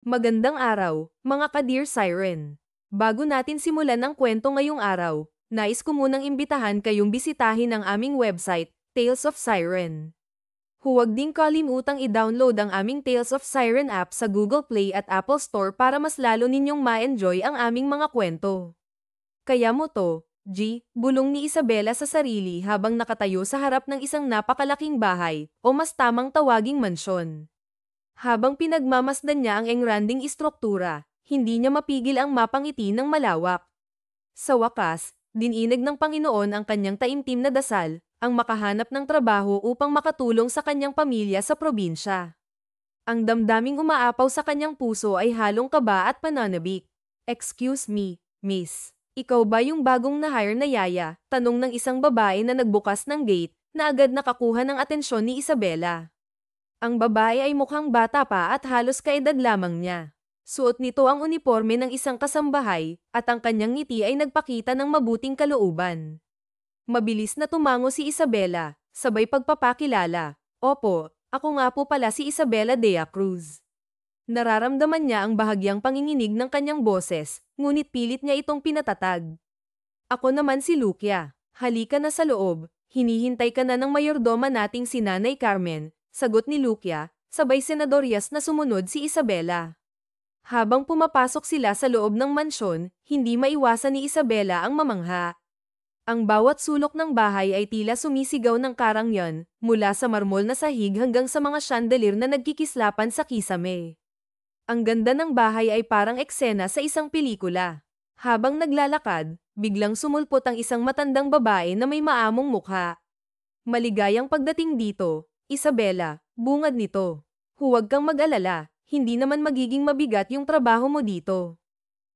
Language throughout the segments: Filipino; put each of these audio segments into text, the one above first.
Magandang araw, mga ka-Dear Siren. Bago natin simulan ang kwento ngayong araw, nais ko munang imbitahan kayong bisitahin ang aming website, Tales of Siren. Huwag ding kalimutang i-download ang aming Tales of Siren app sa Google Play at Apple Store para mas lalo ninyong ma-enjoy ang aming mga kwento. Kaya mo to, bulong ni Isabela sa sarili habang nakatayo sa harap ng isang napakalaking bahay, o mas tamang tawaging mansyon. Habang pinagmamasdan niya ang engranding istruktura, hindi niya mapigil ang mapangiti ng malawak. Sa wakas, dininag ng Panginoon ang kanyang taimtim na dasal, ang makahanap ng trabaho upang makatulong sa kanyang pamilya sa probinsya. Ang damdaming umaapaw sa kanyang puso ay halong kaba at pananabik. "Excuse me, miss. Ikaw ba yung bagong na-hire na yaya?" Tanong ng isang babae na nagbukas ng gate, na agad nakakuha ng atensyon ni Isabela. Ang babae ay mukhang bata pa at halos kaedad lamang niya. Suot nito ang uniforme ng isang kasambahay, at ang kanyang ngiti ay nagpakita ng mabuting kalooban. Mabilis na tumango si Isabela, sabay pagpapakilala. "Opo, ako nga po pala si Isabela Dea Cruz." Nararamdaman niya ang bahagyang panginginig ng kanyang boses, ngunit pilit niya itong pinatatag. "Ako naman si Lucia. Halika na sa loob, hinihintay ka na ng mayordoma nating si Nanay Carmen," sagot ni Lucia, sabay senadoryas na sumunod si Isabela. Habang pumapasok sila sa loob ng mansyon, hindi maiwasan ni Isabela ang mamangha. Ang bawat sulok ng bahay ay tila sumisigaw ng karangyan, mula sa marmol na sahig hanggang sa mga chandelier na nagkikislapan sa kisame. Ang ganda ng bahay ay parang eksena sa isang pelikula. Habang naglalakad, biglang sumulpot ang isang matandang babae na may maamong mukha. "Maligayang pagdating dito, Isabela," bungad nito. "Huwag kang mag-alala, hindi naman magiging mabigat yung trabaho mo dito.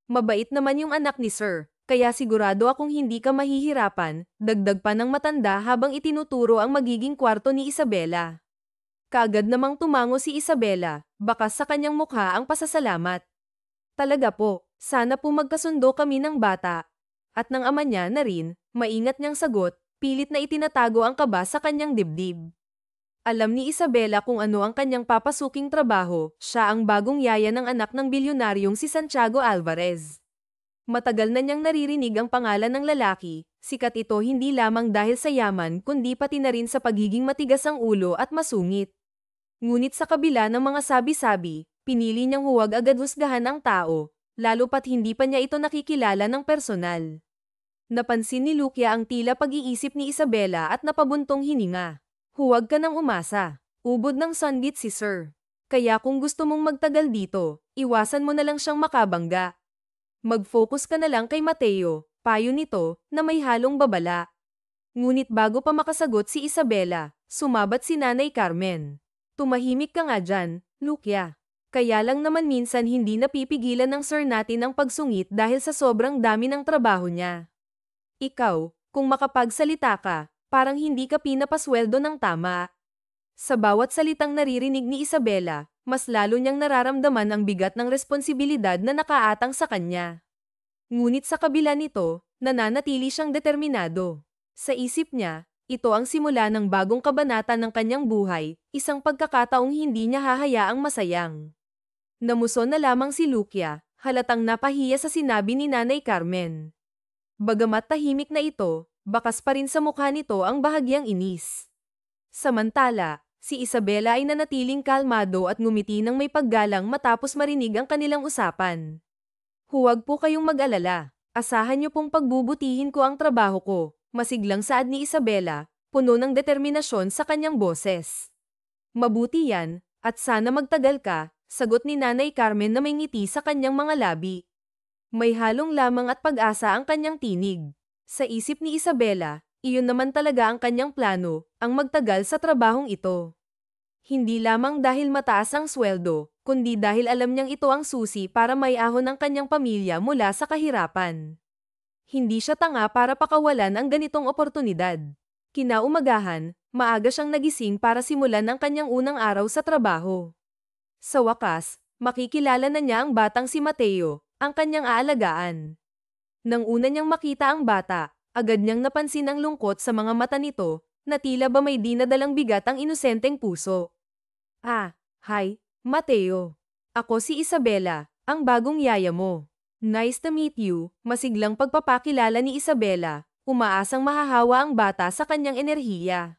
Mabait naman yung anak ni Sir, kaya sigurado akong hindi ka mahihirapan," dagdag pa ng matanda habang itinuturo ang magiging kwarto ni Isabela. Kaagad namang tumango si Isabela, bakas sa kanyang mukha ang pasasalamat. "Talaga po, sana po magkasundo kami ng bata." At ng ama niya na rin, maingat niyang sagot, pilit na itinatago ang kaba sa kanyang dibdib. Alam ni Isabela kung ano ang kanyang papasuking trabaho, siya ang bagong yaya ng anak ng bilyonaryong si Santiago Alvarez. Matagal na niyang naririnig ang pangalan ng lalaki, sikat ito hindi lamang dahil sa yaman kundi pati na rin sa pagiging matigas ang ulo at masungit. Ngunit sa kabila ng mga sabi-sabi, pinili niyang huwag agad husgahan ang tao, lalo pat hindi pa niya ito nakikilala ng personal. Napansin ni Lucia ang tila pag-iisip ni Isabela at napabuntong hininga. "Huwag ka nang umasa. Ubod ng sanggit si Sir. Kaya kung gusto mong magtagal dito, iwasan mo na lang siyang makabangga. Mag-focus ka na lang kay Mateo," payo nito, na may halong babala. Ngunit bago pa makasagot si Isabela, sumabat si Nanay Carmen. "Tumahimik ka nga dyan, Lucia. Kaya lang naman minsan hindi napipigilan ng Sir natin ang pagsungit dahil sa sobrang dami ng trabaho niya. Ikaw, kung makapagsalita ka, parang hindi ka pinapasweldo ng tama." Sa bawat salitang naririnig ni Isabela, mas lalo niyang nararamdaman ang bigat ng responsibilidad na nakaatang sa kanya. Ngunit sa kabila nito, nananatili siyang determinado. Sa isip niya, ito ang simula ng bagong kabanata ng kanyang buhay, isang pagkakataong hindi niya hahayaang masayang. Namuson na lamang si Lucia, halatang napahiya sa sinabi ni Nanay Carmen. Bagamat tahimik na ito, bakas pa rin sa mukha nito ang bahagyang inis. Samantala, si Isabela ay nanatiling kalmado at ngumiti ng may paggalang matapos marinig ang kanilang usapan. "Huwag po kayong mag-alala. Asahan niyo pong pagbubutihin ko ang trabaho ko," masiglang saad ni Isabela, puno ng determinasyon sa kanyang boses. "Mabuti yan, at sana magtagal ka," sagot ni Nanay Carmen na may ngiti sa kanyang mga labi. May halong lamang at pag-asa ang kanyang tinig. Sa isip ni Isabela, iyon naman talaga ang kanyang plano, ang magtagal sa trabahong ito. Hindi lamang dahil mataas ang sweldo, kundi dahil alam niyang ito ang susi para maiahon ang kanyang pamilya mula sa kahirapan. Hindi siya tanga para pakawalan ang ganitong oportunidad. Kinaumagahan, maaga siyang nagising para simulan ang kanyang unang araw sa trabaho. Sa wakas, makikilala na niya ang batang si Mateo, ang kanyang aalagaan. Nang una niyang makita ang bata, agad niyang napansin ang lungkot sa mga mata nito, na tila ba may dinadalang bigat ang inosenteng puso. "Ah, hi, Mateo. Ako si Isabela, ang bagong yaya mo. Nice to meet you, masiglang pagpapakilala ni Isabela, umaasang mahahawa ang bata sa kanyang enerhiya.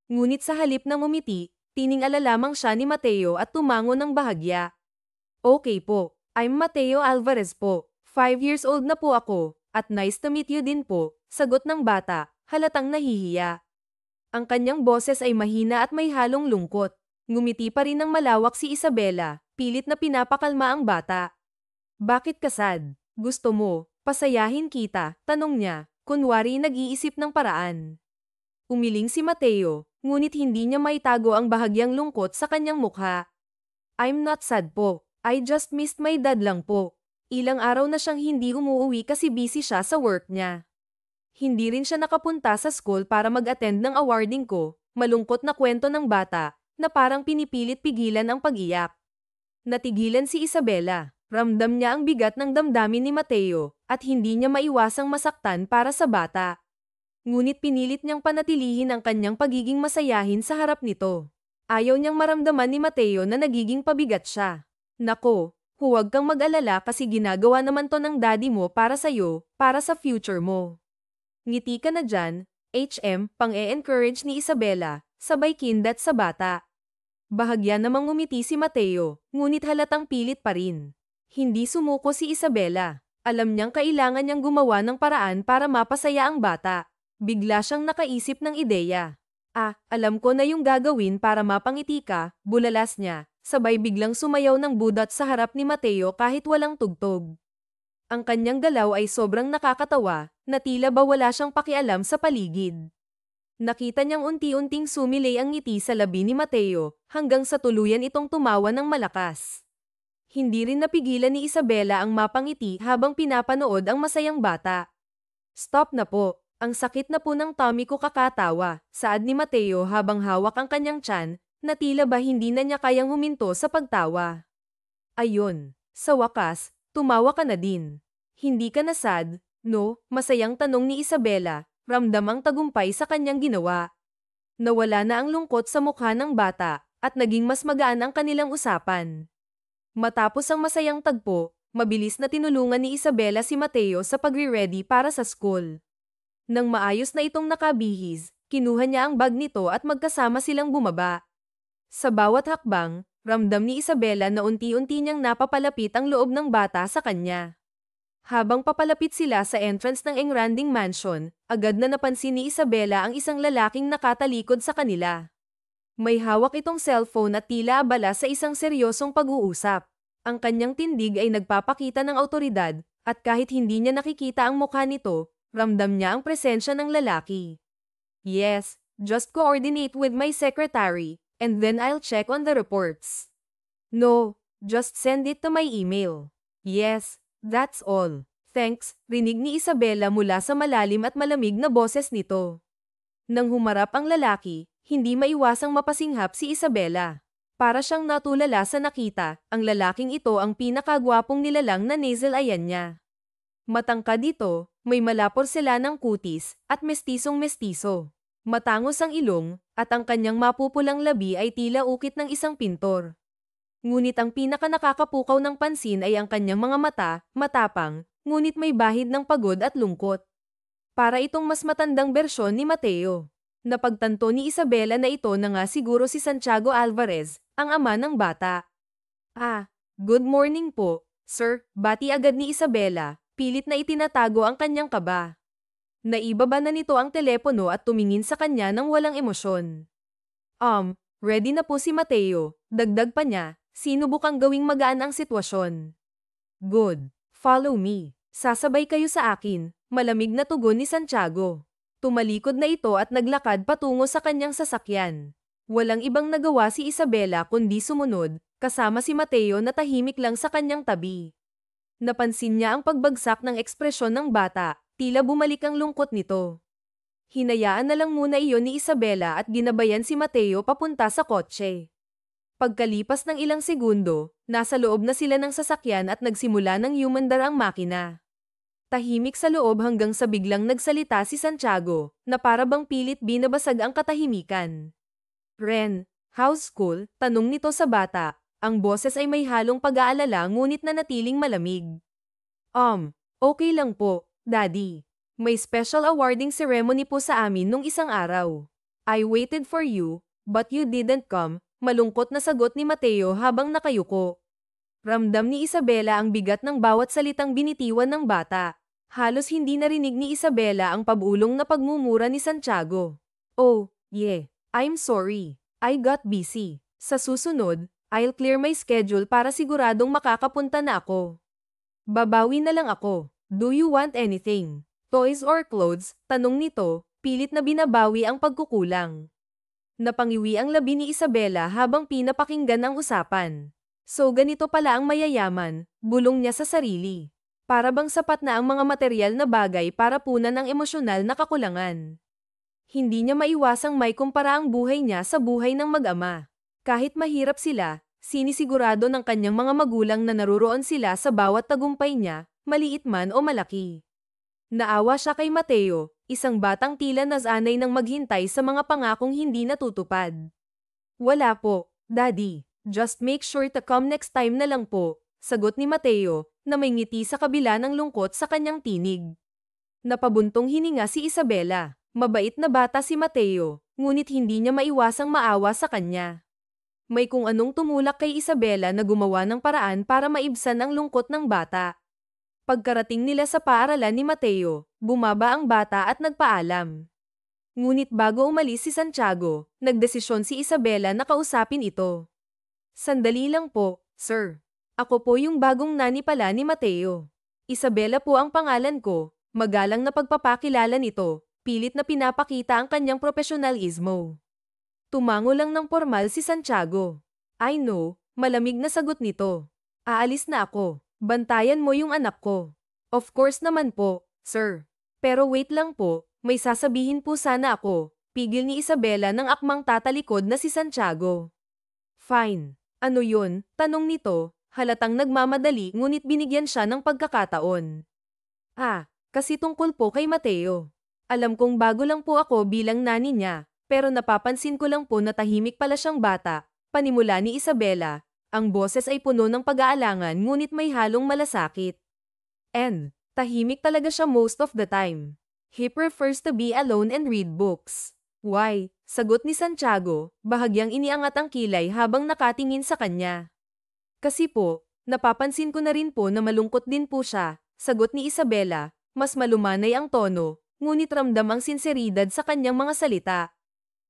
Ngunit sa halip na ngumiti, tining-ala lamang siya ni Mateo at tumango ng bahagya. Okay po, I'm Mateo Alvarez po, 5 years old na po ako, at nice to meet you din po, sagot ng bata, halatang nahihiya. Ang kanyang boses ay mahina at may halong lungkot. Ngumiti pa rin ng malawak si Isabela, pilit na pinapakalma ang bata. Bakit ka sad? Gusto mo, pasayahin kita, tanong niya, kunwari nag-iisip ng paraan. Umiling si Mateo, ngunit hindi niya maitago ang bahagyang lungkot sa kanyang mukha. I'm not sad po, I just missed my dad lang po. Ilang araw na siyang hindi umuuwi kasi busy siya sa work niya. Hindi rin siya nakapunta sa school para mag-attend ng awarding ko, malungkot na kwento ng bata, na parang pinipilit pigilan ang pag-iyak. Natigilan si Isabela, ramdam niya ang bigat ng damdamin ni Mateo, at hindi niya maiwasang masaktan para sa bata. Ngunit pinilit niyang panatilihin ang kanyang pagiging masayahin sa harap nito. Ayaw niyang maramdaman ni Mateo na nagiging pabigat siya. Nako, huwag kang mag-alala kasi ginagawa naman to ng daddy mo para sa'yo, para sa future mo. Ngiti ka na dyan, pang-e-encourage ni Isabela, sabay kindat sa bata. Bahagya namang ngumiti si Mateo, ngunit halatang pilit pa rin. Hindi sumuko si Isabela. Alam niyang kailangan niyang gumawa ng paraan para mapasaya ang bata. Bigla siyang nakaisip ng ideya. Alam ko na yung gagawin para mapangiti ka, bulalas niya, sabay biglang sumayaw ng budot sa harap ni Mateo kahit walang tugtog. Ang kanyang galaw ay sobrang nakakatawa, na tila ba wala siyang pakialam sa paligid. Nakita niyang unti-unting sumilay ang ngiti sa labi ni Mateo, hanggang sa tuluyan itong tumawa ng malakas. Hindi rin napigilan ni Isabela ang mapangiti habang pinapanood ang masayang bata. Stop na po, ang sakit na po ng tummy ko kakatawa, saad ni Mateo habang hawak ang kanyang tiyan, na tila ba hindi na niya kayang huminto sa pagtawa. Ayun, sa wakas, tumawa ka na din. Hindi ka na sad, no? Masayang tanong ni Isabela, ramdam ang tagumpay sa kanyang ginawa. Nawala na ang lungkot sa mukha ng bata, at naging mas magaan ang kanilang usapan. Matapos ang masayang tagpo, mabilis na tinulungan ni Isabela si Mateo sa pagre-ready para sa school. Nang maayos na itong nakabihis, kinuha niya ang bag nito at magkasama silang bumaba. Sa bawat hakbang, ramdam ni Isabela na unti-unti niyang napapalapit ang loob ng bata sa kanya. Habang papalapit sila sa entrance ng Engranding Mansion, agad na napansin ni Isabela ang isang lalaking nakatalikod sa kanila. May hawak itong cellphone at tila abala sa isang seryosong pag-uusap. Ang kanyang tindig ay nagpapakita ng awtoridad, at kahit hindi niya nakikita ang mukha nito, ramdam niya ang presensya ng lalaki. Yes, just coordinate with my secretary, and then I'll check on the reports. No, just send it to my email. Yes, that's all. Thanks, rinig ni Isabela mula sa malalim at malamig na boses nito. Nang humarap ang lalaki, hindi maiwasang mapasinghap si Isabela. Para siyang natulala sa nakita, ang lalaking ito ang pinakagwapong nilalang na nasal ayan niya. Matangkad ito, may malapor-selanang kutis, at mestisong-mestiso. Matangos ang ilong, at ang kanyang mapupulang labi ay tila ukit ng isang pintor. Ngunit ang pinaka-nakakapukaw ng pansin ay ang kanyang mga mata, matapang, ngunit may bahid ng pagod at lungkot. Para itong mas matandang bersyon ni Mateo. Napagtanto ni Isabela na ito na nga siguro si Santiago Alvarez, ang ama ng bata. Good morning po, sir, bati agad ni Isabela, pilit na itinatago ang kanyang kaba. Naibaba na nito ang telepono at tumingin sa kanya ng walang emosyon. Ready na po si Mateo, dagdag pa niya. Sinubukang gawing magaan ang sitwasyon. Good. Follow me. Sasabay kayo sa akin, malamig na tugon ni Santiago. Tumalikod na ito at naglakad patungo sa kanyang sasakyan. Walang ibang nagawa si Isabela kundi sumunod, kasama si Mateo na tahimik lang sa kanyang tabi. Napansin niya ang pagbagsak ng ekspresyon ng bata, tila bumalik ang lungkot nito. Hinayaan na lang muna iyon ni Isabela at ginabayan si Mateo papunta sa kotse. Pagkalipas ng ilang segundo, nasa loob na sila ng sasakyan at nagsimula ng humandar ang makina. Tahimik sa loob hanggang sa biglang nagsalita si Santiago, na para bang pilit binabasag ang katahimikan. Ren, how's school? Tanong nito sa bata, Ang boses ay may halong pag-aalala ngunit nanatiling malamig. Okay lang po, Daddy. May special awarding ceremony po sa amin nung isang araw. I waited for you, but you didn't come, malungkot na sagot ni Mateo habang nakayuko. Ramdam ni Isabela ang bigat ng bawat salitang binitiwan ng bata. Halos hindi narinig ni Isabela ang pabulong na pagmumura ni Santiago. Oh, yeah, I'm sorry. I got busy. Sa susunod, I'll clear my schedule para siguradong makakapunta na ako. Babawi na lang ako. Do you want anything? Toys or clothes? Tanong nito, pilit na binabawi ang pagkukulang. Napangiwi ang labi ni Isabela habang pinapakinggan ang usapan. So ganito pala ang mayayaman, bulong niya sa sarili. Para bang sapat na ang mga materyal na bagay para punan ang emosyonal na kakulangan. Hindi niya maiwasang may kumpara ang buhay niya sa buhay ng mag-ama. Kahit mahirap sila, sinisigurado ng kanyang mga magulang na naruroon sila sa bawat tagumpay niya, maliit man o malaki. Naawa siya kay Mateo, isang batang tila nasanay ng maghintay sa mga pangakong hindi natutupad. Wala po, Daddy. Just make sure to come next time na lang po, sagot ni Mateo, na may ngiti sa kabila ng lungkot sa kanyang tinig. Napabuntong hininga si Isabela. Mabait na bata si Mateo, ngunit hindi niya maiwasang maawa sa kanya. May kung anong tumulak kay Isabela na gumawa ng paraan para maibsan ang lungkot ng bata. Pagkarating nila sa paaralan ni Mateo, bumaba ang bata at nagpaalam. Ngunit bago umalis si Santiago, nagdesisyon si Isabela na kausapin ito. Sandali lang po, sir. Ako po yung bagong nani pala ni Mateo. Isabela po ang pangalan ko, magalang na pagpapakilala nito. Pilit na pinapakita ang kanyang profesionalismo. Tumango lang ng formal si Santiago. I know, malamig na sagot nito. Aalis na ako. Bantayan mo yung anak ko. Of course naman po, sir. Pero wait lang po, may sasabihin po sana ako. Pigil ni Isabela ng akmang tatalikod na si Santiago. Fine. Ano yun? Tanong nito, halatang nagmamadali ngunit binigyan siya ng pagkakataon. Kasi tungkol po kay Mateo. Alam kong bago lang po ako bilang nani niya, pero napapansin ko lang po na tahimik pala siyang bata, panimula ni Isabela. Ang boses ay puno ng pag-aalangan ngunit may halong malasakit. And, tahimik talaga siya most of the time. He prefers to be alone and read books. Why? Sagot ni Santiago, bahagyang iniangat ang kilay habang nakatingin sa kanya. Kasi po, napapansin ko na rin po na malungkot din po siya, sagot ni Isabela, mas malumanay ang tono. Ngunit ramdam ang sinseridad sa kanyang mga salita.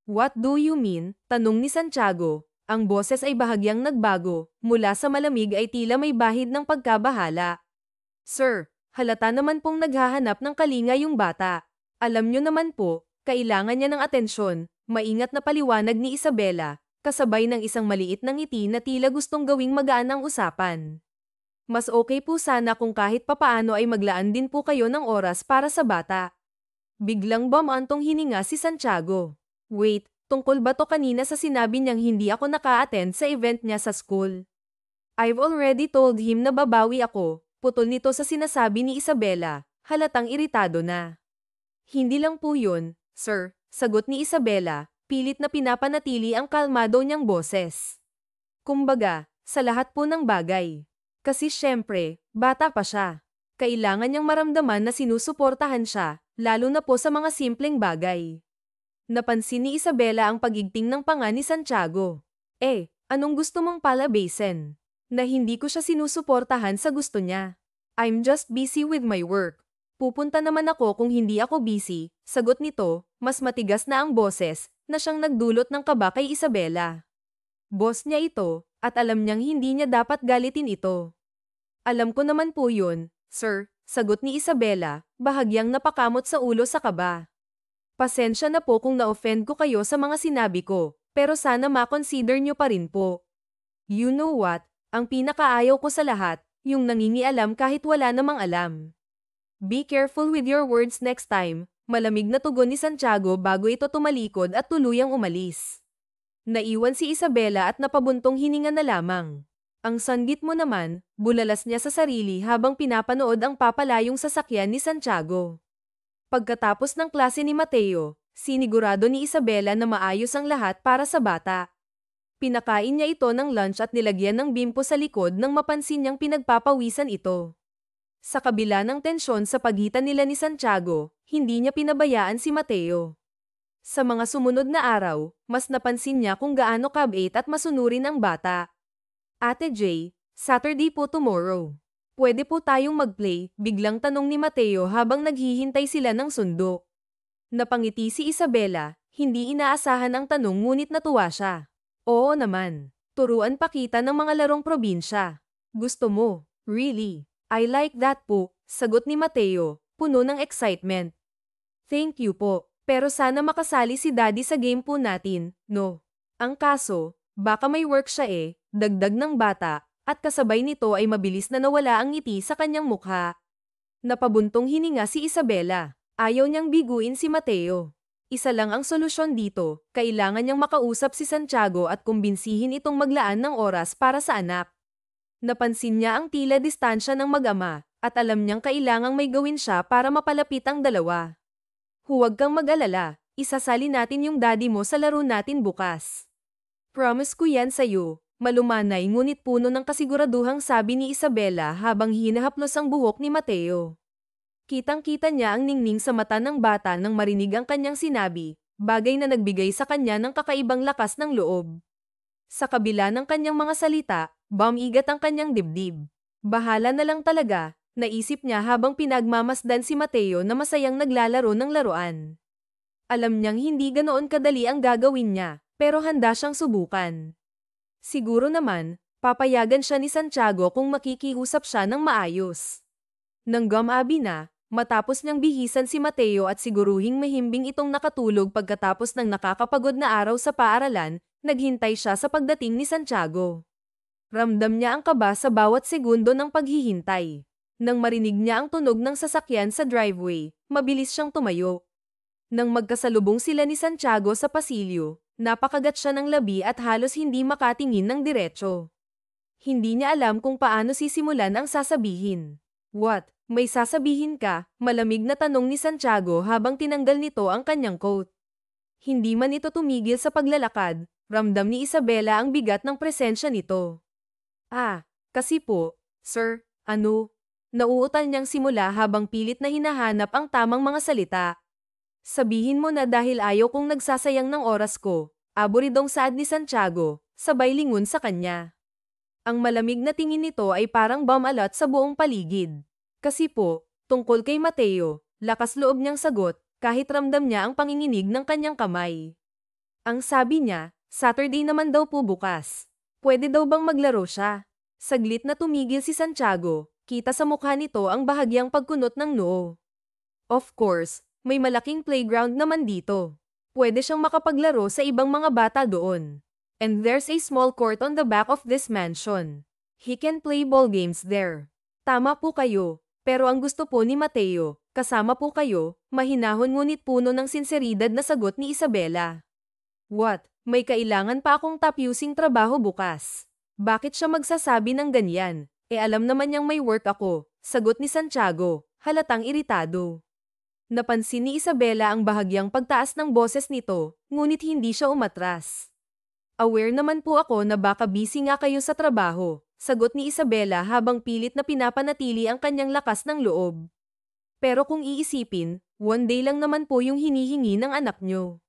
What do you mean? Tanong ni Santiago. Ang boses ay bahagyang nagbago, mula sa malamig ay tila may bahid ng pagkabahala. Sir, halata naman pong naghahanap ng kalinga yung bata. Alam nyo naman po, kailangan niya ng atensyon, maingat na paliwanag ni Isabela, kasabay ng isang maliit na ngiti na tila gustong gawing magaan ang usapan. Mas okay po sana kung kahit papaano ay maglaan din po kayo ng oras para sa bata. Biglang bumantong hininga si Santiago. Wait, tungkol ba to kanina sa sinabi niyang hindi ako naka-attend sa event niya sa school? I've already told him na babawi ako, putol nito sa sinasabi ni Isabela, halatang iritado na. Hindi lang po yun, sir, sagot ni Isabela, pilit na pinapanatili ang kalmado niyang boses. Kumbaga, sa lahat po ng bagay. Kasi syempre, bata pa siya. Kailangan niyang maramdaman na sinusuportahan siya, lalo na po sa mga simpleng bagay. Napansin ni Isabela ang pagigting ng panga ni Santiago. Anong gusto mong palabasin? Na hindi ko siya sinusuportahan sa gusto niya. I'm just busy with my work. Pupunta naman ako kung hindi ako busy, sagot nito, mas matigas na ang boses, na siyang nagdulot ng kaba kay Isabela. Boss niya ito, at alam niyang hindi niya dapat galitin ito. Alam ko naman po yun, sir, sagot ni Isabela, bahagyang napakamot sa ulo sa kaba. Pasensya na po kung na-offend ko kayo sa mga sinabi ko, pero sana ma-consider nyo pa rin po. You know what? Ang pinakaayaw ko sa lahat, yung nangingialam kahit wala namang alam. Be careful with your words next time, malamig na tugon ni Santiago bago ito tumalikod at tuluyang umalis. Naiwan si Isabela at napabuntong hininga na lamang. Ang sanggit mo naman, bulalas niya sa sarili habang pinapanood ang papalayong sasakyan ni Santiago. Pagkatapos ng klase ni Mateo, sinigurado ni Isabela na maayos ang lahat para sa bata. Pinakain niya ito ng lunch at nilagyan ng bimpo sa likod nang mapansin niyang pinagpapawisan ito. Sa kabila ng tensyon sa pagitan nila ni Santiago, hindi niya pinabayaan si Mateo. Sa mga sumunod na araw, mas napansin niya kung gaano kabait at masunurin ang bata. Ate Jay, Saturday po tomorrow. Pwede po tayong mag-play, biglang tanong ni Mateo habang naghihintay sila ng sundo. Napangiti si Isabela, hindi inaasahan ang tanong ngunit natuwa siya. Oo naman. Turuan pa kita ng mga larong probinsya. Gusto mo? Really? I like that po, sagot ni Mateo, puno ng excitement. Thank you po, pero sana makasali si Daddy sa game po natin, no? Ang kaso, baka may work siya dagdag ng bata, at kasabay nito ay mabilis na nawala ang ngiti sa kanyang mukha. Napabuntong hininga si Isabela. Ayaw niyang biguin si Mateo. Isa lang ang solusyon dito, kailangan niyang makausap si Santiago at kumbinsihin itong maglaan ng oras para sa anak. Napansin niya ang tila distansya ng mag-ama, at alam niyang kailangang may gawin siya para mapalapit ang dalawa. Huwag kang mag-alala, isasali natin yung daddy mo sa laro natin bukas. Promise ko yan sa'yo, malumanay ngunit puno ng kasiguraduhang sabi ni Isabela habang hinahaplos ang buhok ni Mateo. Kitang-kita niya ang ningning sa mata ng bata nang marinig ang kanyang sinabi, bagay na nagbigay sa kanya ng kakaibang lakas ng loob. Sa kabila ng kanyang mga salita, bumigat ang kanyang dibdib. Bahala na lang talaga, naisip niya habang pinagmamasdan si Mateo na masayang naglalaro ng laruan. Alam niyang hindi ganoon kadali ang gagawin niya, pero handa siyang subukan. Siguro naman, papayagan siya ni Santiago kung makikiusap siya ng maayos. Nang gumabi na, matapos niyang bihisan si Mateo at siguruhing mahimbing itong nakatulog pagkatapos ng nakakapagod na araw sa paaralan, naghintay siya sa pagdating ni Santiago. Ramdam niya ang kaba sa bawat segundo ng paghihintay. Nang marinig niya ang tunog ng sasakyan sa driveway, mabilis siyang tumayo. Nang magkasalubong sila ni Santiago sa pasilyo, napakagat siya ng labi at halos hindi makatingin ng diretso. Hindi niya alam kung paano sisimulan ang sasabihin. What? May sasabihin ka? Malamig na tanong ni Santiago habang tinanggal nito ang kanyang coat. Hindi man ito tumigil sa paglalakad, ramdam ni Isabela ang bigat ng presensya nito. Kasi po, sir, ano? Nauutal niyang simula habang pilit na hinahanap ang tamang mga salita. Sabihin mo na dahil ayaw kong nagsasayang ng oras ko, aburidong saad ni Santiago, sabay lingon sa kanya. Ang malamig na tingin nito ay parang bumalat sa buong paligid. Kasi po, tungkol kay Mateo, lakas loob niyang sagot, kahit ramdam niya ang panginginig ng kanyang kamay. Ang sabi niya, Saturday naman daw po bukas. Pwede daw bang maglaro siya? Saglit na tumigil si Santiago, kita sa mukha nito ang bahagyang pagkunot ng noo. Of course, may malaking playground naman dito. Pwede siyang makapaglaro sa ibang mga bata doon. And there's a small court on the back of this mansion. He can play ball games there. Tama po kayo. Pero ang gusto po ni Mateo, kasama po kayo, mahinahon ngunit puno ng sinseridad na sagot ni Isabela. What? May kailangan pa akong tapusing trabaho bukas. Bakit siya magsasabi ng ganyan? Alam naman niyang may work ako, sagot ni Santiago, halatang iritado. Napansin ni Isabela ang bahagyang pagtaas ng boses nito, ngunit hindi siya umatras. Aware naman po ako na baka busy nga kayo sa trabaho, sagot ni Isabela habang pilit na pinapanatili ang kanyang lakas ng loob. Pero kung iisipin, one day lang naman po yung hinihingi ng anak nyo.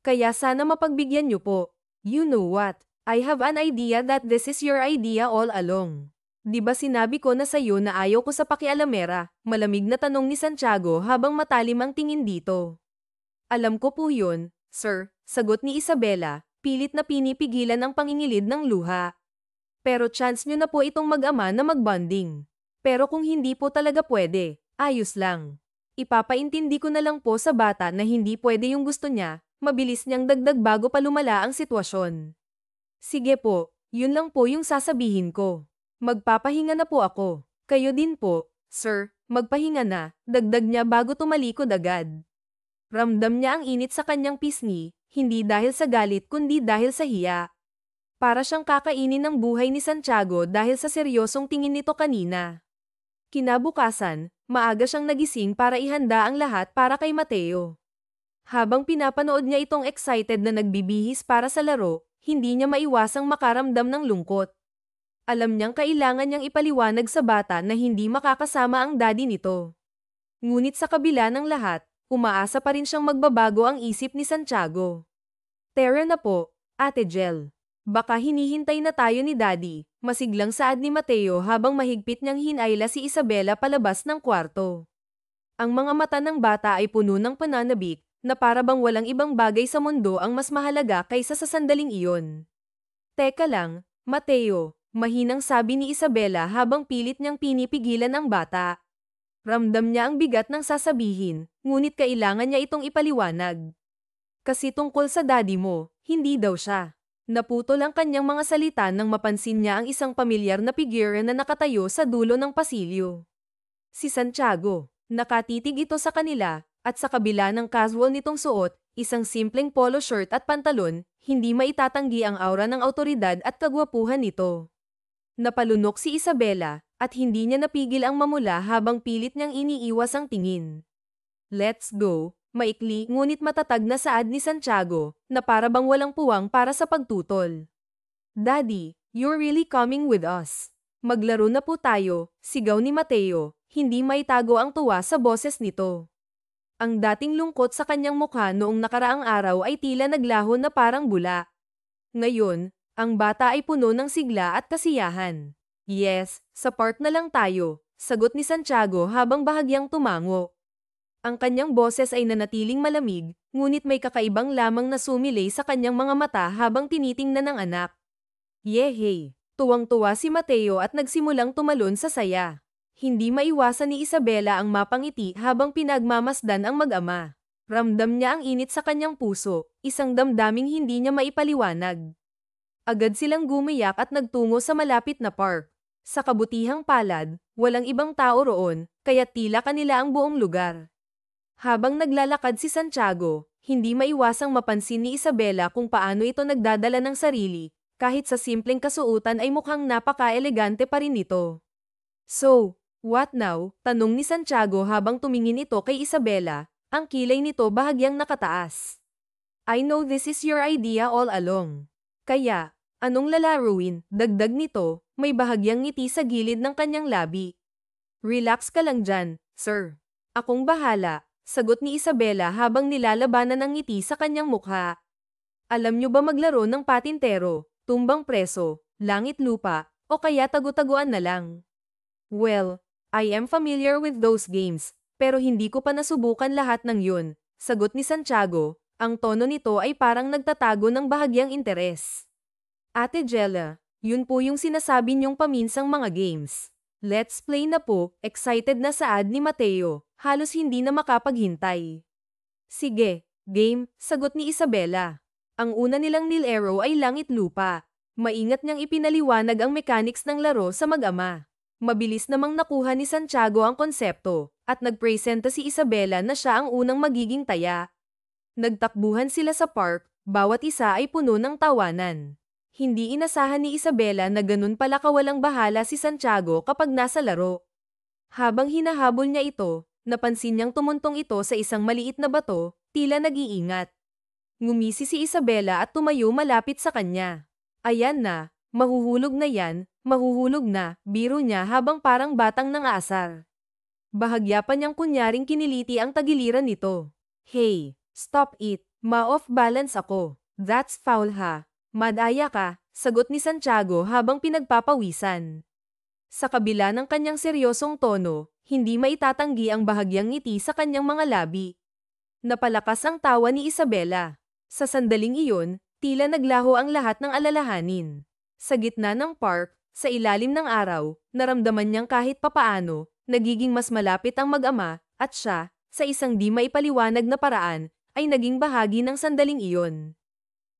Kaya sana mapagbigyan nyo po. You know what? I have an idea that this is your idea all along. Di ba sinabi ko na sa'yo na ayaw ko sa pakialamera? Malamig na tanong ni Santiago habang matalim ang tingin dito. Alam ko po yun, sir, sagot ni Isabela, pilit na pinipigilan ang pangingilid ng luha. Pero chance nyo na po itong mag-ama na mag-bonding. Pero kung hindi po talaga pwede, ayos lang. Ipapaintindi ko na lang po sa bata na hindi pwede yung gusto niya, mabilis niyang dagdag bago pa lumala ang sitwasyon. Sige po, yun lang po yung sasabihin ko. Magpapahinga na po ako. Kayo din po, sir, magpahinga na, dagdag niya bago tumalikod agad. Ramdam niya ang init sa kanyang pisngi, hindi dahil sa galit kundi dahil sa hiya. Para siyang kakainin ng buhay ni Santiago dahil sa seryosong tingin nito kanina. Kinabukasan, maaga siyang nagising para ihanda ang lahat para kay Mateo. Habang pinapanood niya itong excited na nagbibihis para sa laro, hindi niya maiwasang makaramdam ng lungkot. Alam niyang kailangan niyang ipaliwanag sa bata na hindi makakasama ang daddy nito. Ngunit sa kabila ng lahat, umaasa pa rin siyang magbabago ang isip ni Santiago. Tara na po, Ate Jel. Baka hinihintay na tayo ni Daddy, masiglang saad ni Mateo habang mahigpit niyang hinayla si Isabela palabas ng kwarto. Ang mga mata ng bata ay puno ng pananabik, na para bang walang ibang bagay sa mundo ang mas mahalaga kaysa sa sandaling iyon. Teka lang, Mateo, mahinang sabi ni Isabela habang pilit niyang pinipigilan ang bata. Ramdam niya ang bigat ng sasabihin, ngunit kailangan niya itong ipaliwanag. Kasi tungkol sa daddy mo, hindi daw siya. Naputol ang kanyang mga salita nang mapansin niya ang isang pamilyar na figure na nakatayo sa dulo ng pasilyo. Si Santiago. Nakatitig ito sa kanila, at sa kabila ng casual nitong suot, isang simpleng polo shirt at pantalon, hindi maitatanggi ang aura ng awtoridad at kagwapuhan nito. Napalunok si Isabela, at hindi niya napigil ang mamula habang pilit niyang iniiwas ang tingin. Let's go. Maikli ngunit matatag na saad ni Santiago, na para bang walang puwang para sa pagtutol. Daddy, you're really coming with us. Maglaro na po tayo, sigaw ni Mateo, hindi maitago ang tuwa sa boses nito. Ang dating lungkot sa kanyang mukha noong nakaraang araw ay tila naglaho na parang bula. Ngayon, ang bata ay puno ng sigla at kasiyahan. Yes, sa park na lang tayo, sagot ni Santiago habang bahagyang tumango. Ang kanyang boses ay nanatiling malamig, ngunit may kakaibang lamang na sumilay sa kanyang mga mata habang tinitingnan ng anak. Yehey! Tuwang-tuwa si Mateo at nagsimulang tumalon sa saya. Hindi maiwasan ni Isabela ang mapangiti habang pinagmamasdan ang mag-ama. Ramdam niya ang init sa kanyang puso, isang damdaming hindi niya maipaliwanag. Agad silang gumiyak at nagtungo sa malapit na park. Sa kabutihang palad, walang ibang tao roon, kaya tila kanila ang buong lugar. Habang naglalakad si Santiago, hindi maiwasang mapansin ni Isabela kung paano ito nagdadala ng sarili, kahit sa simpleng kasuotan ay mukhang napaka-elegante pa rin ito. So, what now? Tanong ni Santiago habang tumingin ito kay Isabela, ang kilay nito bahagyang nakataas. I know this is your idea all along. Kaya, anong lalaruin? Dagdag nito, may bahagyang ngiti sa gilid ng kanyang labi. Relax ka lang dyan, sir. Akong bahala. Sagot ni Isabela habang nilalabanan ng ngiti sa kanyang mukha. Alam niyo ba maglaro ng patintero, tumbang preso, langit-lupa, o kaya tagu-taguan na lang? Well, I am familiar with those games, pero hindi ko pa nasubukan lahat ng yun, sagot ni Santiago. Ang tono nito ay parang nagtatago ng bahagyang interes. Ate Jella, yun po yung sinasabi niyong paminsang mga games. Let's play na po, excited na saad ni Mateo, halos hindi na makapaghintay. Sige, game, sagot ni Isabela. Ang una nilang nilaro ay langit-lupa. Maingat niyang ipinaliwanag ang mechanics ng laro sa mag-ama. Mabilis namang nakuha ni Santiago ang konsepto, at nagpresenta si Isabela na siya ang unang magiging taya. Nagtakbuhan sila sa park, bawat isa ay puno ng tawanan. Hindi inasahan ni Isabela na ganun pala kawalang bahala si Santiago kapag nasa laro. Habang hinahabol niya ito, napansin niyang tumuntong ito sa isang maliit na bato, tila nag-iingat. Ngumisi si Isabela at tumayo malapit sa kanya. Ayan na, mahuhulog na yan, mahuhulog na, biro niya habang parang batang nang-aasar. Bahagya pa niyang kunyaring kiniliti ang tagiliran nito. Hey, stop it, ma-off balance ako. That's foul ha. Madaya ka, sagot ni Santiago habang pinagpapawisan. Sa kabila ng kanyang seryosong tono, hindi maitatanggi ang bahagyang ngiti sa kanyang mga labi. Napalakas ang tawa ni Isabela. Sa sandaling iyon, tila naglaho ang lahat ng alalahanin. Sa gitna ng park, sa ilalim ng araw, naramdaman niyang kahit papaano, nagiging mas malapit ang mag-ama, at siya, sa isang di maipaliwanag na paraan, ay naging bahagi ng sandaling iyon.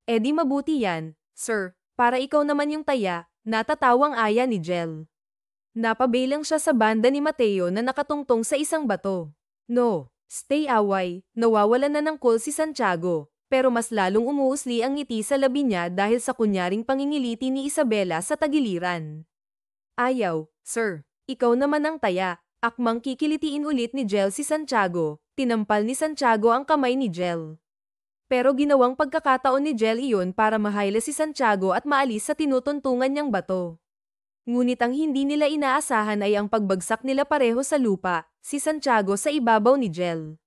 Eh di mabuti yan, sir, para ikaw naman yung taya, natatawang aya ni Jel. Napabilang siya sa banda ni Mateo na nakatungtong sa isang bato. No, stay away, nawawalan na ng cool si Santiago, pero mas lalong umuusli ang ngiti sa labi niya dahil sa kunyaring pangingiliti ni Isabela sa tagiliran. Ayaw, sir, ikaw naman ang taya, akmang kikilitiin ulit ni Jel si Santiago, tinampal ni Santiago ang kamay ni Jel. Pero ginawang pagkakataon ni Jel iyon para mahayla si Santiago at maalis sa tinutuntungan niyang bato. Ngunit ang hindi nila inaasahan ay ang pagbagsak nila pareho sa lupa, si Santiago sa ibabaw ni Jel.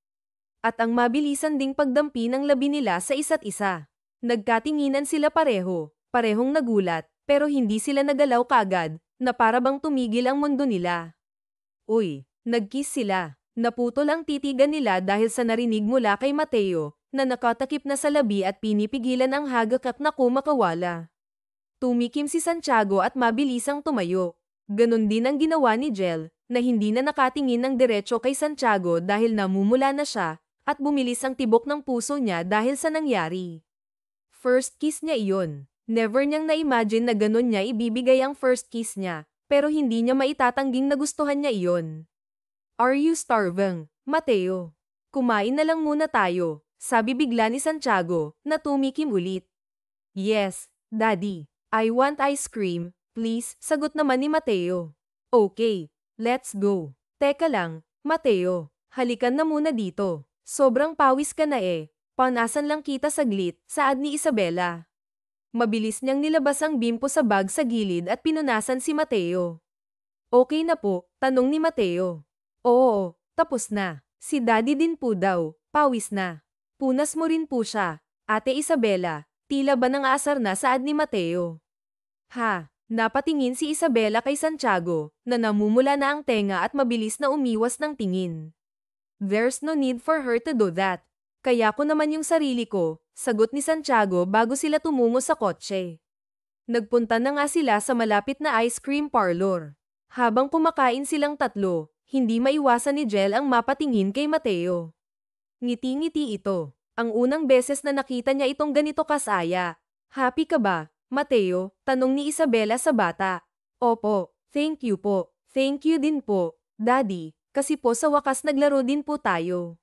At ang mabilisan ding pagdampi ng labi nila sa isa't isa. Nagkatinginan sila pareho, parehong nagulat, pero hindi sila nagalaw kaagad, na para bang tumigil ang mundo nila. Uy, nagkiss sila. Naputol ang titigan nila dahil sa narinig mula kay Mateo, na nakatakip na sa labi at pinipigilan ang hagakap na kumakawala. Tumikim si Santiago at mabilisang tumayo. Ganon din ang ginawa ni Jel, na hindi na nakatingin ng diretso kay Santiago dahil namumula na siya, at bumilis ang tibok ng puso niya dahil sa nangyari. First kiss niya iyon. Never niyang na-imagine na ganon niya ibibigay ang first kiss niya, pero hindi niya maitatangging nagustuhan niya iyon. Are you starving, Mateo? Kumain na lang muna tayo, sabi bigla ni Santiago, na tumikim ulit. Yes, Daddy. I want ice cream, please, sagot naman ni Mateo. Okay, let's go. Teka lang, Mateo, halikan na muna dito. Sobrang pawis ka na eh. Panasan lang kita saglit, saad ni Isabela. Mabilis niyang nilabas ang bimpo sa bag sa gilid at pinunasan si Mateo. Okay na po, tanong ni Mateo. Oo, tapos na. Si Daddy din po daw, pawis na. Punas mo rin po siya, Ate Isabela. Tila ba nang-aasar na saad ni Mateo. Ha, napatingin si Isabela kay Santiago, na namumula na ang tenga at mabilis na umiwas ng tingin. There's no need for her to do that. Kaya ko naman yung sarili ko, sagot ni Santiago bago sila tumungo sa kotse. Nagpunta na nga sila sa malapit na ice cream parlor. Habang kumakain silang tatlo, hindi maiwasan ni Jel ang mapatingin kay Mateo. Ngiti-ngiti ito. Ang unang beses na nakita niya itong ganito kasaya. Happy ka ba, Mateo? Tanong ni Isabela sa bata. Opo, thank you po. Thank you din po, Daddy, kasi po sa wakas naglaro din po tayo.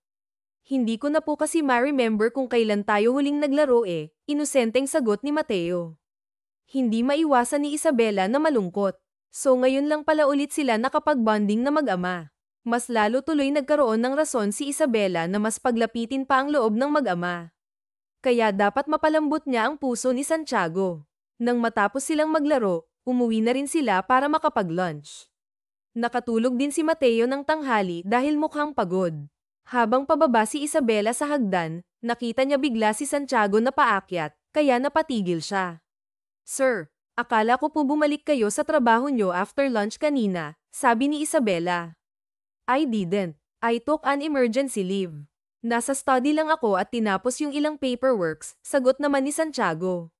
Hindi ko na po kasi ma-remember kung kailan tayo huling naglaro eh, inosenteng sagot ni Mateo. Hindi maiwasan ni Isabela na malungkot. So ngayon lang pala ulit sila nakapag-bonding na mag-ama. Mas lalo tuloy nagkaroon ng rason si Isabela na mas paglapitin pa ang loob ng mag-ama. Kaya dapat mapalambot niya ang puso ni Santiago. Nang matapos silang maglaro, umuwi na rin sila para makapag-lunch. Nakatulog din si Mateo ng tanghali dahil mukhang pagod. Habang pababa si Isabela sa hagdan, nakita niya bigla si Santiago na paakyat, kaya napatigil siya. Sir, akala ko po bumalik kayo sa trabaho niyo after lunch kanina, sabi ni Isabela. I didn't. I took an emergency leave. Nasa study lang ako at tinapos yung ilang paperworks, sagot naman ni Santiago.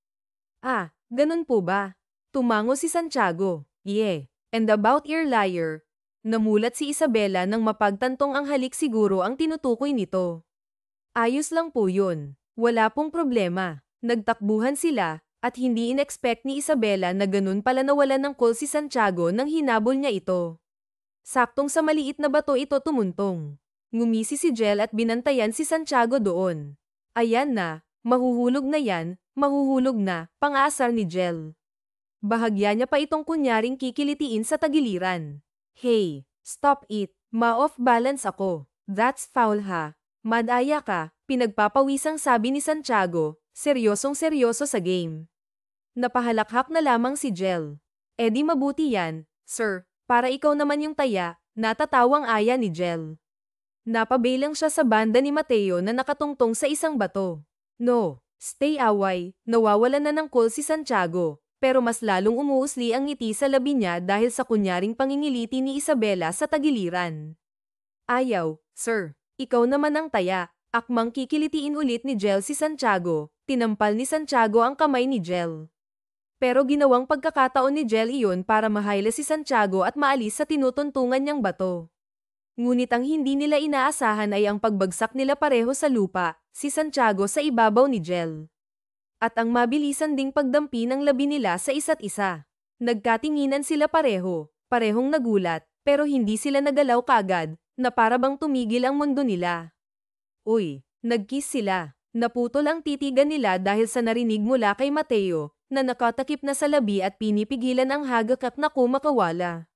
Ah, ganun po ba? Tumango si Santiago. Yeah, and about your liar. Namulat si Isabela nang mapagtantong ang halik siguro ang tinutukoy nito. Ayos lang po yun. Wala pong problema. Nagtakbuhan sila, at hindi in-expect ni Isabela na ganun pala nawalan ng call si Santiago nang hinabol niya ito. Saktong sa maliit na bato ito tumuntong. Ngumisi si Jel at binantayan si Santiago doon. Ayan na, mahuhulog na yan, mahuhulog na, pang-aasar ni Jel. Bahagya niya pa itong kunyaring kikilitiin sa tagiliran. Hey, stop it, ma-off balance ako. That's foul ha. Madaya ka, pinagpapawisang sabi ni Santiago, seryosong-seryoso sa game. Napahalakhak na lamang si Jel. Eh di mabuti yan, sir, para ikaw naman yung taya, natatawang aya ni Jel. Napabaylang siya sa banda ni Mateo na nakatungtong sa isang bato. No, stay away, nawawalan na ng cool si Santiago, pero mas lalong umuusli ang ngiti sa labi niya dahil sa kunyaring pangingiliti ni Isabela sa tagiliran. Ayaw, sir, ikaw naman ang taya, akmang kikilitiin ulit ni Jel si Santiago, tinampal ni Santiago ang kamay ni Jel. Pero ginawang pagkakataon ni Jel iyon para mahayla si Santiago at maalis sa tinutuntungan niyang bato. Ngunit ang hindi nila inaasahan ay ang pagbagsak nila pareho sa lupa, si Santiago sa ibabaw ni Jel. At ang mabilisan ding pagdampi ng labi nila sa isa't isa. Nagkatinginan sila pareho, parehong nagulat, pero hindi sila nagalaw kaagad, na para bang tumigil ang mundo nila. Uy, nagkiss sila. Naputol ang titigan nila dahil sa narinig mula kay Mateo, na nakatakip na sa labi at pinipigilan ang hagakap na kumakawala.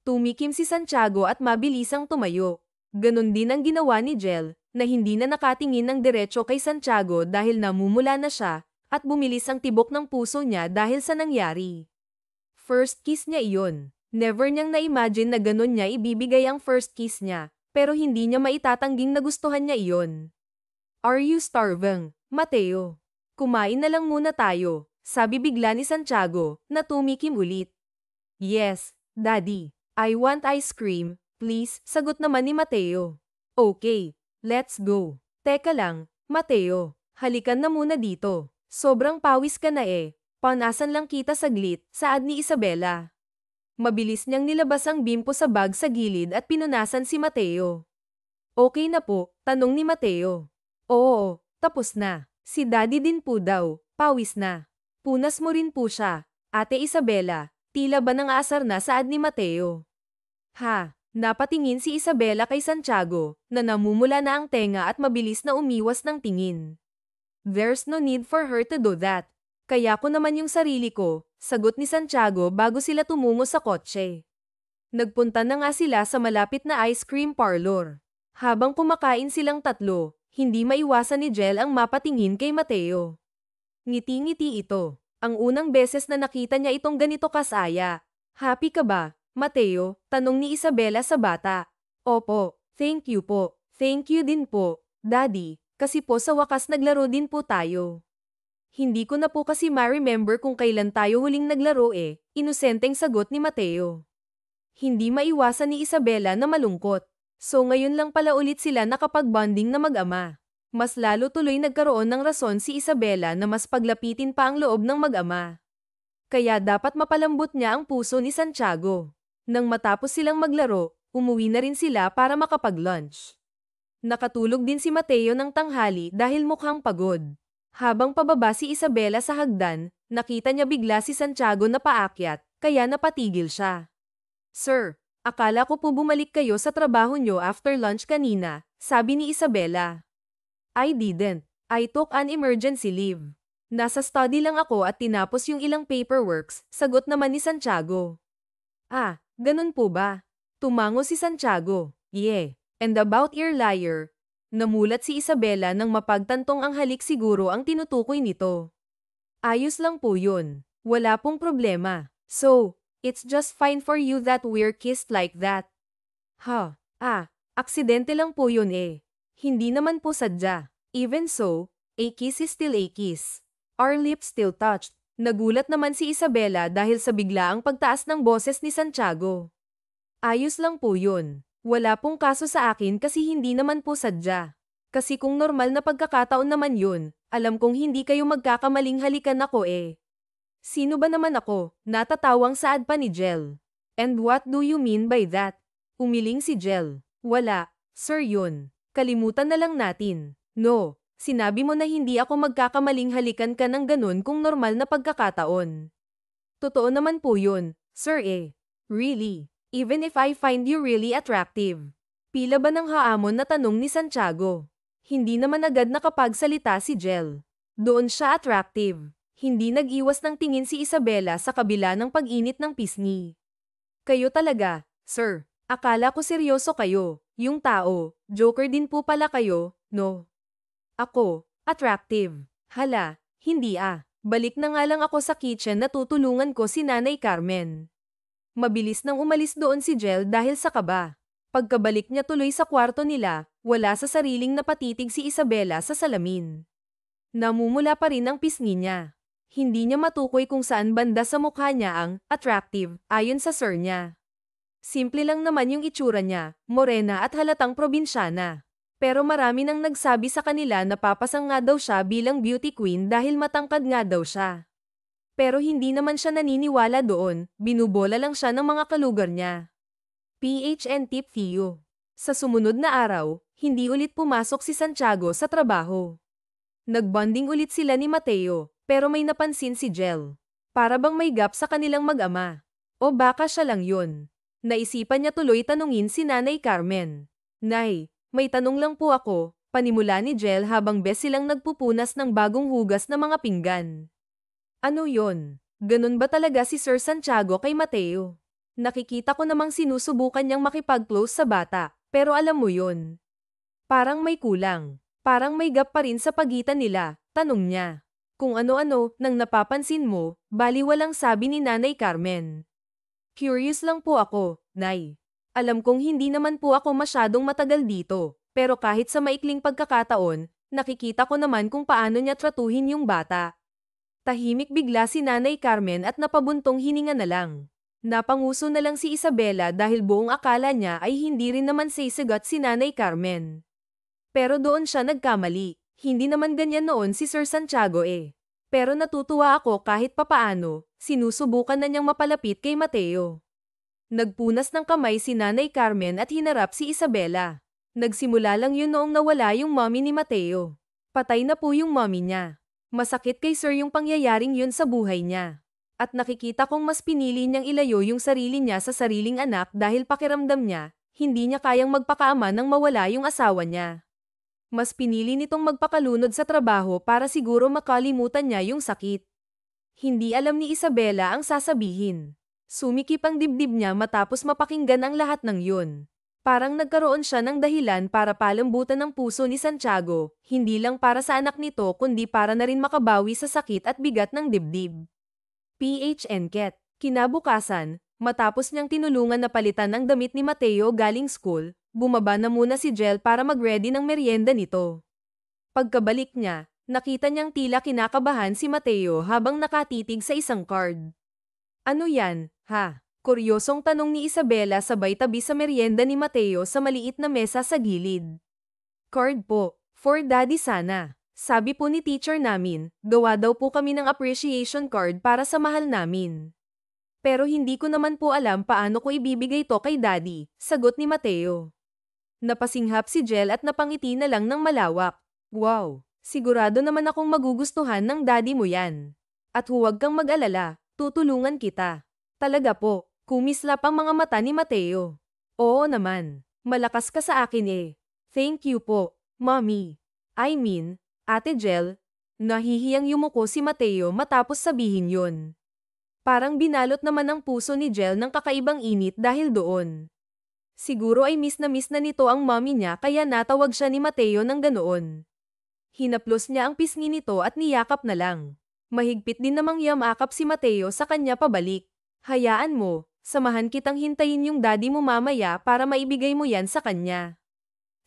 Tumikim si Santiago at mabilisang tumayo. Ganon din ang ginawa ni Jel, na hindi na nakatingin ng diretso kay Santiago dahil namumula na siya, at bumilis ang tibok ng puso niya dahil sa nangyari. First kiss niya iyon. Never niyang na-imagine na ganun niya ibibigay ang first kiss niya, pero hindi niya maitatangging nagustuhan niya iyon. Are you starving, Mateo? Kumain na lang muna tayo, sabi bigla ni Santiago, na tumikim ulit. Yes, Daddy. I want ice cream, please, sagot naman ni Mateo. Okay, let's go. Teka lang, Mateo, halikan na muna dito. Sobrang pawis ka na eh. Panasan lang kita saglit, saad ni Isabela. Mabilis niyang nilabas ang bimpo sa bag sa gilid at pinunasan si Mateo. Okay na po, tanong ni Mateo. Oo, tapos na. Si Daddy din po daw, pawis na. Punas mo rin po siya, Ate Isabela. Tila ba nang-aasar na saad ni Mateo. Ha, napatingin si Isabela kay Santiago, na namumula na ang tenga at mabilis na umiwas ng tingin. There's no need for her to do that. Kaya ko naman yung sarili ko, sagot ni Santiago bago sila tumungo sa kotse. Nagpunta na nga sila sa malapit na ice cream parlor. Habang kumakain silang tatlo, hindi maiwasan ni Jel ang mapatingin kay Mateo. Ngiti-ngiti ito. Ang unang beses na nakita niya itong ganito kasaya. Happy ka ba, Mateo? Tanong ni Isabela sa bata. Opo, thank you po. Thank you din po, Daddy, kasi po sa wakas naglaro din po tayo. Hindi ko na po kasi ma-remember kung kailan tayo huling naglaro eh, inosenteng sagot ni Mateo. Hindi maiwasan ni Isabela na malungkot. So ngayon lang pala ulit sila nakapag-bonding na mag-ama. Mas lalo tuloy nagkaroon ng rason si Isabela na mas paglapitin pa ang loob ng mag-ama. Kaya dapat mapalambot niya ang puso ni Santiago. Nang matapos silang maglaro, umuwi na rin sila para makapag-lunch. Nakatulog din si Mateo ng tanghali dahil mukhang pagod. Habang pababa si Isabela sa hagdan, nakita niya bigla si Santiago na paakyat, kaya napatigil siya. Sir, akala ko po bumalik kayo sa trabaho niyo after lunch kanina, sabi ni Isabela. I didn't. I took an emergency leave. Nasa study lang ako at tinapos yung ilang paperworks, sagot naman ni Santiago. Ah, ganun po ba? Tumango si Santiago. Yeah. And about your liar? Namulat si Isabela nang mapagtantong ang halik siguro ang tinutukoy nito. Ayos lang po yun. Wala pong problema. So, it's just fine for you that we're kissed like that. Ha? Aksidente lang po yun eh. Hindi naman po sadya. Even so, a kiss is still a kiss. Our lips still touched. Nagulat naman si Isabela dahil sa biglaang pagtaas ng boses ni Santiago. Ayos lang po yun. Wala pong kaso sa akin kasi hindi naman po sadya. Kasi kung normal na pagkakataon naman yun, alam kong hindi kayo magkakamaling halikan ako eh. Sino ba naman ako? Natatawang saad pa ni Jel. And what do you mean by that? Umiling si Jel. Wala, sir yun. Kalimutan na lang natin. No, sinabi mo na hindi ako magkakamaling halikan ka ng ganun kung normal na pagkakataon. Totoo naman po yun, sir eh. Really? Even if I find you really attractive. Pila ba ng haamon na tanong ni Santiago? Hindi naman agad nakapagsalita si Jel. Doon siya attractive. Hindi nag-iwas ng tingin si Isabela sa kabila ng pag-init ng pisngi. Kayo talaga, sir. Akala ko seryoso kayo. Yung tao, joker din po pala kayo, no? Ako, attractive. Hala, hindi ah. Balik na nga lang ako sa kitchen na tutulungan ko si Nanay Carmen. Mabilis nang umalis doon si Jel dahil sa kaba. Pagkabalik niya tuloy sa kwarto nila, wala sa sariling napatitig si Isabela sa salamin. Namumula pa rin ang pisngi niya. Hindi niya matukoy kung saan banda sa mukha niya ang attractive ayon sa sir niya. Simple lang naman yung itsura niya, morena at halatang probinsyana. Pero marami nang nagsabi sa kanila na papasang nga daw siya bilang beauty queen dahil matangkad nga daw siya. Pero hindi naman siya naniniwala doon, binubola lang siya ng mga kalugar niya. PHN tip Theo. Sa sumunod na araw, hindi ulit pumasok si Santiago sa trabaho. Nagbonding ulit sila ni Mateo, pero may napansin si Jel. Para bang may gap sa kanilang mag-ama. O baka siya lang yun. Naisipan niya tuloy tanungin si Nanay Carmen. Nay, may tanong lang po ako, panimula ni Jel habang bes silang nagpupunas ng bagong hugas na mga pinggan. Ano yon? Ganun ba talaga si Sir Santiago kay Mateo? Nakikita ko namang sinusubukan niyang makipag-close sa bata, pero alam mo yon. Parang may kulang. Parang may gap pa rin sa pagitan nila, tanong niya. Kung ano-ano nang napapansin mo, baliwalang sabi ni Nanay Carmen. Curious lang po ako, Nay. Alam kong hindi naman po ako masyadong matagal dito, pero kahit sa maikling pagkakataon, nakikita ko naman kung paano niya tratuhin yung bata. Tahimik bigla si Nanay Carmen at napabuntong hininga na lang. Napanguso na lang si Isabela dahil buong akala niya ay hindi rin naman sasagot si Nanay Carmen. Pero doon siya nagkamali. Hindi naman ganyan noon si Sir Santiago eh. Pero natutuwa ako kahit papaano, sinusubukan na niyang mapalapit kay Mateo. Nagpunas ng kamay si Nanay Carmen at hinarap si Isabela. Nagsimula lang yun noong nawala yung mommy ni Mateo. Patay na po yung mommy niya. Masakit kay Sir yung pangyayaring yun sa buhay niya. At nakikita kong mas pinili niyang ilayo yung sarili niya sa sariling anak dahil pakiramdam niya, hindi niya kayang magpakaama nang mawala yung asawa niya. Mas pinili nitong magpakalunod sa trabaho para siguro makalimutan niya yung sakit. Hindi alam ni Isabela ang sasabihin. Sumikip ang dibdib niya matapos mapakinggan ang lahat ng yun. Parang nagkaroon siya ng dahilan para palambutan ng puso ni Santiago, hindi lang para sa anak nito kundi para na rin makabawi sa sakit at bigat ng dibdib. PHN Ket. Kinabukasan, matapos niyang tinulungan na palitan ang damit ni Mateo galing school, bumaba na muna si Jel para mag-ready ng merienda nito. Pagkabalik niya, nakita niyang tila kinakabahan si Mateo habang nakatitig sa isang card. Ano yan, ha? Kuryosong tanong ni Isabela sabay tabi sa merienda ni Mateo sa maliit na mesa sa gilid. Card po, for daddy sana. Sabi po ni teacher namin, gawa daw po kami ng appreciation card para sa mahal namin. Pero hindi ko naman po alam paano ko ibibigay to kay daddy, sagot ni Mateo. Napasinghap si Jel at napangiti na lang ng malawak. Wow, sigurado naman akong magugustuhan ng daddy mo yan. At huwag kang mag-alala, tutulungan kita. Talaga po, kumislap ang mga mata ni Mateo. Oo naman, malakas ka sa akin eh. Thank you po, mommy. I mean, Ate Jel. Nahihiyang yumuko si Mateo matapos sabihin yun. Parang binalot naman ang puso ni Jel ng kakaibang init dahil doon. Siguro ay miss na nito ang mommy niya kaya natawag siya ni Mateo ng ganoon. Hinaplos niya ang pisngi nito at niyakap na lang. Mahigpit din namang yamakap si Mateo sa kanya pabalik. Hayaan mo, samahan kitang hintayin yung daddy mo mamaya para maibigay mo yan sa kanya.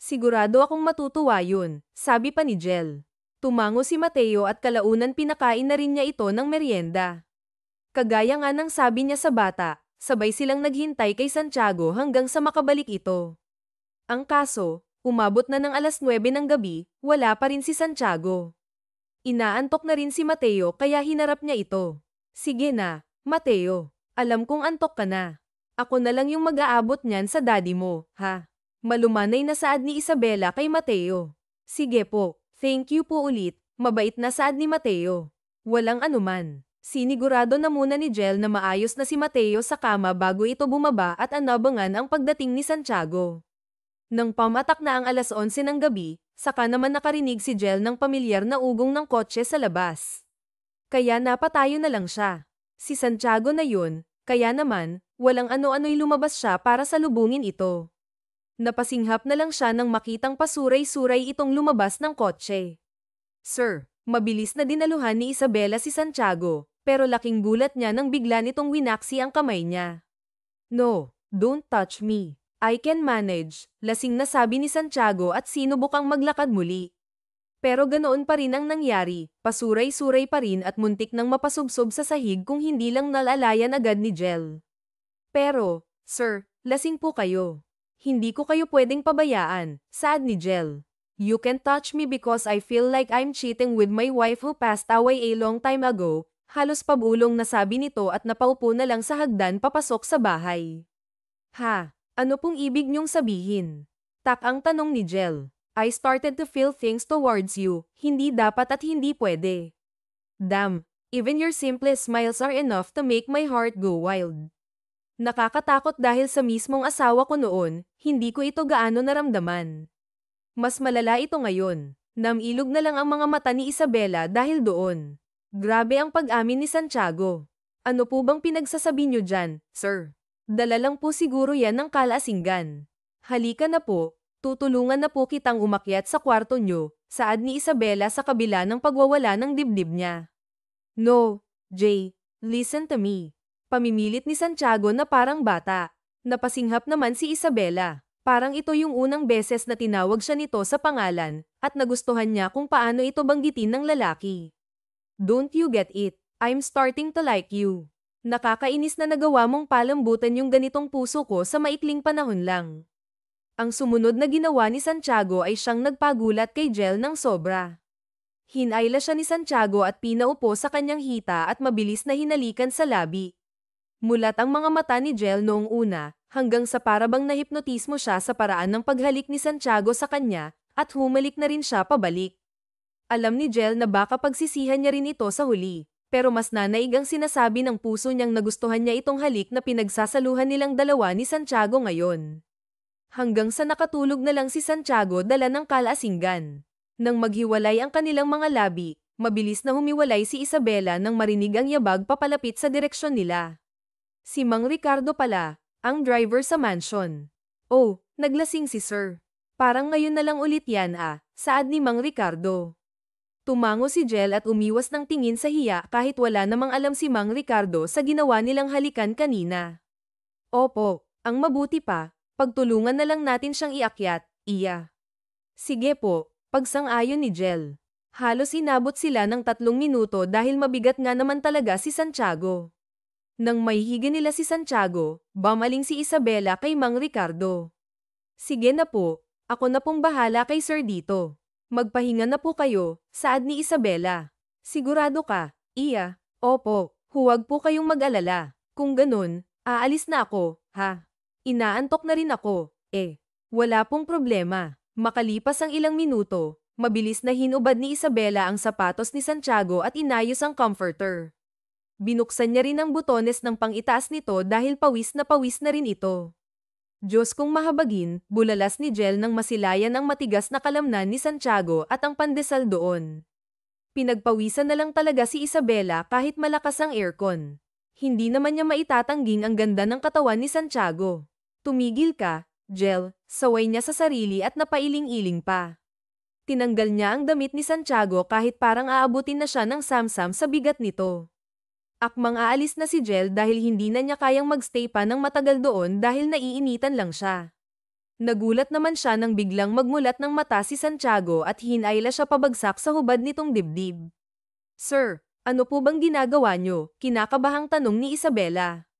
Sigurado akong matutuwa yun, sabi pa ni Jel. Tumango si Mateo at kalaunan pinakain na rin niya ito ng merienda. Kagaya nga ng sabi niya sa bata, sabay silang naghintay kay Santiago hanggang sa makabalik ito. Ang kaso, umabot na ng 9:00 ng gabi, wala pa rin si Santiago. Inaantok na rin si Mateo kaya hinarap niya ito. Sige na, Mateo, alam kong antok ka na. Ako na lang yung mag-aabot niyan sa daddy mo, ha? Malumanay na saad ni Isabela kay Mateo. Sige po, thank you po ulit, mabait na saad ni Mateo. Walang anuman. Sinigurado na muna ni Jel na maayos na si Mateo sa kama bago ito bumaba at anabangan ang pagdating ni Santiago. Nang pamatak na ang 11:00 ng gabi, saka naman nakarinig si Jel ng pamilyar na ugong ng kotse sa labas. Kaya napatayo na lang siya. Si Santiago na yun, kaya naman, walang ano-ano'y lumabas siya para salubungin ito. Napasinghap na lang siya nang makitang pasuray-suray itong lumabas ng kotse. Sir, mabilis na dinaluhan ni Isabela si Santiago, pero laking gulat niya nang bigla nitong winaksi ang kamay niya. No, don't touch me. I can manage, lasing na sabi ni Santiago at sinubukang maglakad muli. Pero ganoon pa rin ang nangyari, pasuray-suray pa rin at muntik nang mapasubsob sa sahig kung hindi lang nalalayan agad ni Jel. Pero, sir, lasing po kayo. Hindi ko kayo pwedeng pabayaan, saad ni Jel. You can touch me because I feel like I'm cheating with my wife who passed away a long time ago, halos pabulong na sabi nito at napaupo na lang sa hagdan papasok sa bahay. Ha? Ano pong ibig niyong sabihin? Tak ang tanong ni Jel. I started to feel things towards you, hindi dapat at hindi pwede. Damn, even your simplest smiles are enough to make my heart go wild. Nakakatakot dahil sa mismong asawa ko noon, hindi ko ito gaano naramdaman. Mas malala ito ngayon. Namilog na lang ang mga mata ni Isabela dahil doon. Grabe ang pag-amin ni Santiago. Ano po bang pinagsasabi niyo dyan, sir? Dala lang po siguro yan ng kalasinggan. Halika na po, Tutulungan na po kitang umakyat sa kwarto nyo, saad ni Isabela sa kabila ng pagwawala ng dibdib niya. No, Jay, listen to me. Pamimilit ni Santiago na parang bata. Napasinghap naman si Isabela. Parang ito yung unang beses na tinawag siya nito sa pangalan, at nagustuhan niya kung paano ito banggitin ng lalaki. Don't you get it? I'm starting to like you. Nakakainis na nagawa mong palambutan yung ganitong puso ko sa maikling panahon lang. Ang sumunod na ginawa ni Santiago ay siyang nagpagulat kay Jel ng sobra. Hinayla siya ni Santiago at pinaupo sa kanyang hita at mabilis na hinalikan sa labi. Mulat ang mga mata ni Jel noong una, hanggang sa parabang nahipnotismo siya sa paraan ng paghalik ni Santiago sa kanya, at humalik na rin siya pabalik. Alam ni Jel na baka pagsisihan niya rin ito sa huli, pero mas nanaig ang sinasabi ng puso niyang nagustuhan niya itong halik na pinagsasaluhan nilang dalawa ni Santiago ngayon. Hanggang sa nakatulog na lang si Santiago dala ng kalasingan. Nang maghiwalay ang kanilang mga labi, mabilis na humiwalay si Isabela nang marinig ang yabag papalapit sa direksyon nila. Si Mang Ricardo pala, ang driver sa mansion. Oh, naglasing si Sir. Parang ngayon na lang ulit yan saad ni Mang Ricardo. Tumango si Jel at umiwas ng tingin sa hiya kahit wala namang alam si Mang Ricardo sa ginawa nilang halikan kanina. Opo, ang mabuti pa, pagtulungan na lang natin siyang iakyat, iya. Sige po, pagsang-ayon ni Jel. Halos inabot sila ng 3 minuto dahil mabigat nga naman talaga si Santiago. Nang maihiga nila si Santiago, bumaling si Isabela kay Mang Ricardo. Sige na po, ako na pong bahala kay Sir dito. Magpahinga na po kayo, saad ni Isabela. Sigurado ka, iya? Opo, huwag po kayong mag-alala. Kung ganun, aalis na ako, ha? Inaantok na rin ako, wala pong problema. Makalipas ang ilang minuto, mabilis na hinubad ni Isabela ang sapatos ni Santiago at inayos ang comforter. Binuksan niya rin ang butones ng pang-itaas nito dahil pawis na rin ito. Diyos kong mahabagin, bulalas ni Jel nang masilayan ang matigas na kalamnan ni Santiago at ang pandesal doon. Pinagpawisan na lang talaga si Isabela kahit malakas ang aircon. Hindi naman niya maitatangging ang ganda ng katawan ni Santiago. Tumigil ka, Jel, saway niya sa sarili at napailing-iling pa. Tinanggal niya ang damit ni Santiago kahit parang aabutin na siya ng samsam sa bigat nito. Akmang aalis na si Jel dahil hindi na niya kayang magstay pa ng matagal doon dahil naiinitan lang siya. Nagulat naman siya nang biglang magmulat ng mata si Santiago at hinayla siya pabagsak sa hubad nitong dibdib. Sir, ano po bang ginagawa niyo? Kinakabahang tanong ni Isabela.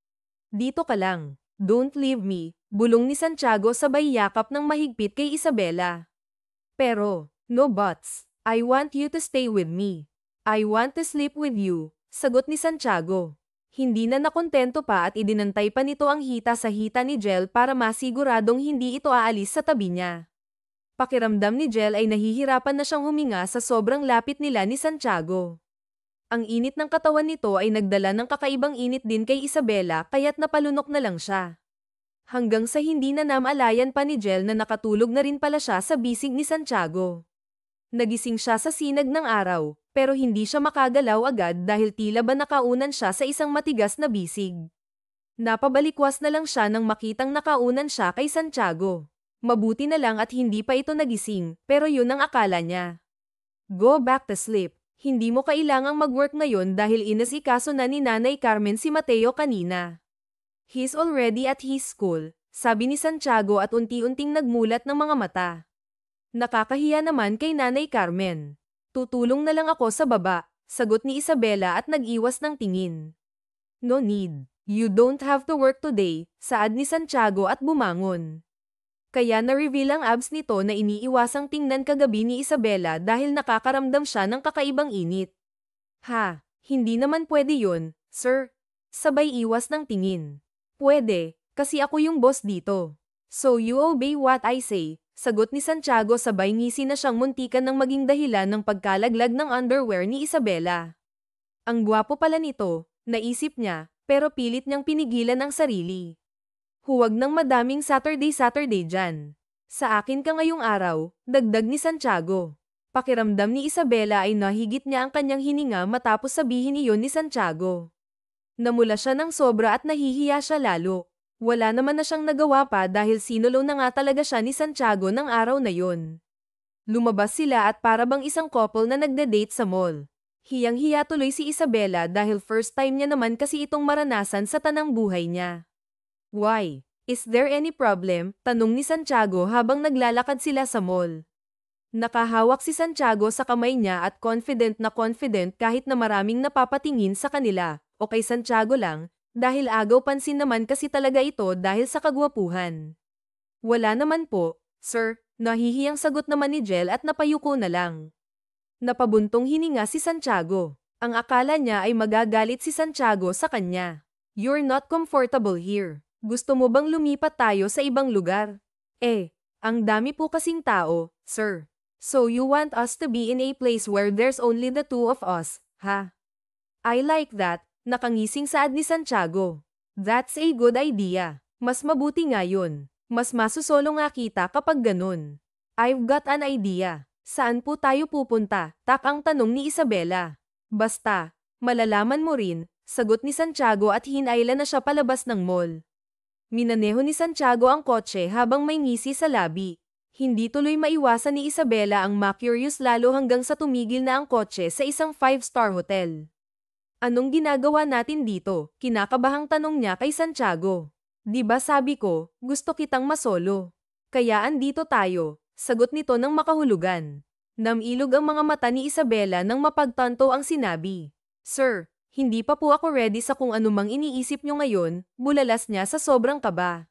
Dito ka lang. Don't leave me, bulong ni Santiago sabay yakap ng mahigpit kay Isabela. Pero, no buts. I want you to stay with me. I want to sleep with you. Sagot ni Santiago. Hindi na nakontento pa at idinantay pa nito ang hita sa hita ni Jel para masiguradong hindi ito aalis sa tabi niya. Pakiramdam ni Jel ay nahihirapan na siyang huminga sa sobrang lapit nila ni Santiago. Ang init ng katawan nito ay nagdala ng kakaibang init din kay Isabela kaya't napalunok na lang siya. Hanggang sa hindi na namalayan pa ni Jel na nakatulog na rin pala siya sa bisig ni Santiago. Nagising siya sa sinag ng araw, pero hindi siya makagalaw agad dahil tila ba nakaunan siya sa isang matigas na bisig. Napabalikwas na lang siya nang makitang nakaunan siya kay Santiago. Mabuti na lang at hindi pa ito nagising, pero yun ang akala niya. Go back to sleep. Hindi mo kailangang mag-work ngayon dahil inasikaso na ni Nanay Carmen si Mateo kanina. He's already at his school, sabi ni Santiago at unti-unting nagmulat ng mga mata. Nakakahiya naman kay Nanay Carmen. Tutulong na lang ako sa baba, sagot ni Isabela at nag-iwas ng tingin. No need. You don't have to work today, saad ni Santiago at bumangon. Kaya na-reveal ang abs nito na iniiwasang tingnan kagabi ni Isabela dahil nakakaramdam siya ng kakaibang init. Ha, hindi naman pwede yun, sir. Sabay iwas ng tingin. Pwede, kasi ako yung boss dito. So you obey what I say. Sagot ni Santiago sabay ngisi na siyang muntikan ng maging dahilan ng pagkalaglag ng underwear ni Isabela. Ang gwapo pala nito, naisip niya, pero pilit niyang pinigilan ang sarili. Huwag nang madaming Saturday dyan. Sa akin ka ngayong araw, dagdag ni Santiago. Pakiramdam ni Isabela ay nahigit niya ang kanyang hininga matapos sabihin iyon ni Santiago. Namula siya ng sobra at nahihiya siya lalo. Wala naman na siyang nagawa pa dahil sinolo na nga talaga siya ni Santiago ng araw na yun. Lumabas sila at para bang isang couple na nagde-date sa mall. Hiyang-hiya tuloy si Isabela dahil first time niya naman kasi itong maranasan sa tanang buhay niya. Why? Is there any problem? Tanong ni Santiago habang naglalakad sila sa mall. Nakahawak si Santiago sa kamay niya at confident na confident kahit na maraming napapatingin sa kanila, o kay Santiago lang, dahil agaw pansin naman kasi talaga ito dahil sa kagwapuhan. Wala naman po, sir, nahihiyang sagot naman ni Jel at napayuko na lang. Napabuntong hininga si Santiago. Ang akala niya ay magagalit si Santiago sa kanya. You're not comfortable here. Gusto mo bang lumipat tayo sa ibang lugar? Ang dami po kasing tao, sir. So you want us to be in a place where there's only the two of us, ha? I like that. Nakangising saad ni Santiago. That's a good idea. Mas mabuti nga yun. Mas masusolo nga kita kapag ganun. I've got an idea. Saan po tayo pupunta? Tak ang tanong ni Isabela. Basta, malalaman mo rin, sagot ni Santiago at hinayla na siya palabas ng mall. Minaneho ni Santiago ang kotse habang may ngisi sa labi. Hindi tuloy maiwasan ni Isabela ang ma-curious lalo hanggang sa tumigil na ang kotse sa isang 5-star hotel. Anong ginagawa natin dito? Kinakabahang tanong niya kay Santiago. Di ba sabi ko, gusto kitang masolo? Kaya andito tayo, sagot nito ng makahulugan. Namilog ang mga mata ni Isabela nang mapagtanto ang sinabi. Sir, hindi pa po ako ready sa kung anumang iniisip nyo ngayon, bulalas niya sa sobrang kaba.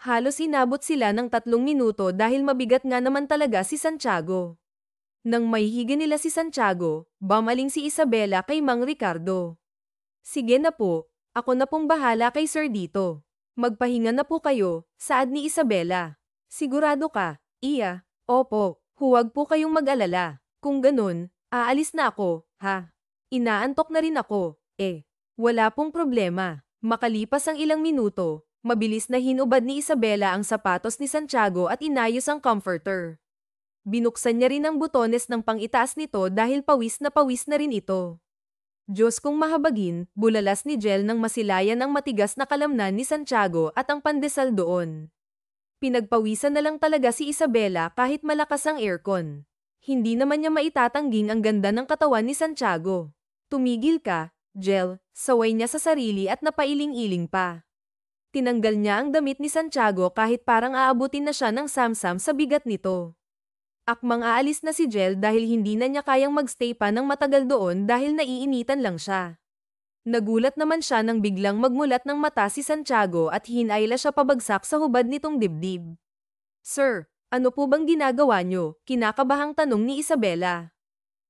Halos inabot sila ng 3 minuto dahil mabigat nga naman talaga si Santiago. Nang maihiga nila si Santiago, bumaling si Isabela kay Mang Ricardo. Sige na po, ako na pong bahala kay sir dito. Magpahinga na po kayo, saad ni Isabela. Sigurado ka, iya? Opo, huwag po kayong mag-alala. Kung ganun, aalis na ako, ha? Inaantok na rin ako, wala pong problema. Makalipas ang ilang minuto, mabilis na hinubad ni Isabela ang sapatos ni Santiago at inayos ang comforter. Binuksan niya rin ang butones ng pang-itaas nito dahil pawis na rin ito. Diyos kong mahabagin, bulalas ni Jel nang masilayan ang matigas na kalamnan ni Santiago at ang pandesal doon. Pinagpawisan na lang talaga si Isabela kahit malakas ang aircon. Hindi naman niya maitatangging ang ganda ng katawan ni Santiago. Tumigil ka, Jel, saway niya sa sarili at napailing-iling pa. Tinanggal niya ang damit ni Santiago kahit parang aabutin na siya ng samsam sa bigat nito. Akmang aalis na si Jel dahil hindi na niya kayang magstay pa ng matagal doon dahil naiinitan lang siya. Nagulat naman siya nang biglang magmulat ng mata si Santiago at hinayla siya pabagsak sa hubad nitong dibdib. Sir, ano po bang ginagawa niyo? Kinakabahang tanong ni Isabela.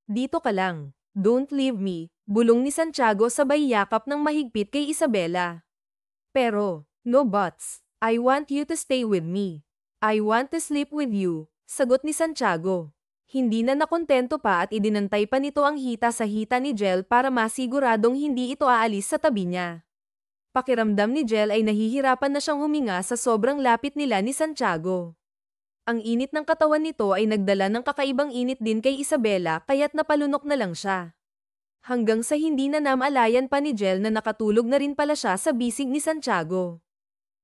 Dito ka lang. Don't leave me, bulong ni Santiago sabay yakap ng mahigpit kay Isabela. Pero, no buts. I want you to stay with me. I want to sleep with you. Sagot ni Santiago. Hindi na nakontento pa at idinantay pa nito ang hita sa hita ni Jel para masiguradong hindi ito aalis sa tabi niya. Pakiramdam ni Jel ay nahihirapan na siyang huminga sa sobrang lapit nila ni Santiago. Ang init ng katawan nito ay nagdala ng kakaibang init din kay Isabela kaya't napalunok na lang siya. Hanggang sa hindi na namalayan pa ni Jel na nakatulog na rin pala siya sa bisig ni Santiago.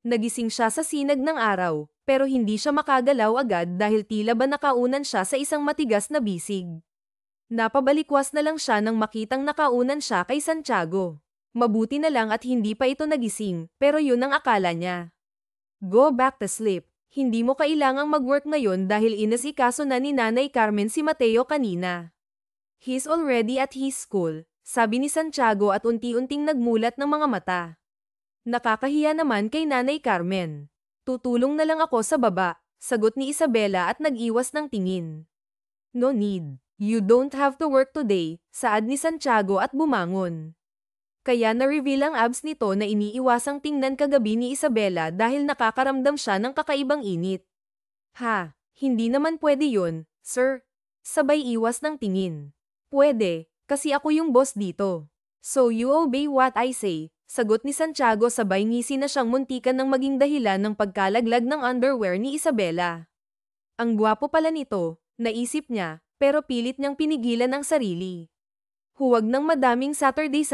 Nagising siya sa sinag ng araw, pero hindi siya makagalaw agad dahil tila ba nakaunan siya sa isang matigas na bisig. Napabalikwas na lang siya nang makitang nakaunan siya kay Santiago. Mabuti na lang at hindi pa ito nagising, pero yun ang akala niya. Go back to sleep. Hindi mo kailangang mag-work ngayon dahil inasikaso na ni Nanay Carmen si Mateo kanina. He's already at his school, sabi ni Santiago at unti-unting nagmulat ng mga mata. Nakakahiya naman kay Nanay Carmen. Tutulong na lang ako sa baba, sagot ni Isabela at nag-iwas ng tingin. No need. You don't have to work today, saad ni Santiago at bumangon. Kaya na-reveal ang abs nito na iniiwasang tingnan kagabi ni Isabela dahil nakakaramdam siya ng kakaibang init. Ha, hindi naman pwede yun, sir. Sabay iwas ng tingin. Pwede, kasi ako yung boss dito. So you obey what I say. Sagot ni Santiago sabay ngisi na siyang muntikan ng maging dahilan ng pagkalaglag ng underwear ni Isabela. Ang gwapo pala nito, naisip niya, pero pilit niyang pinigilan ang sarili. Huwag nang madaming Saturday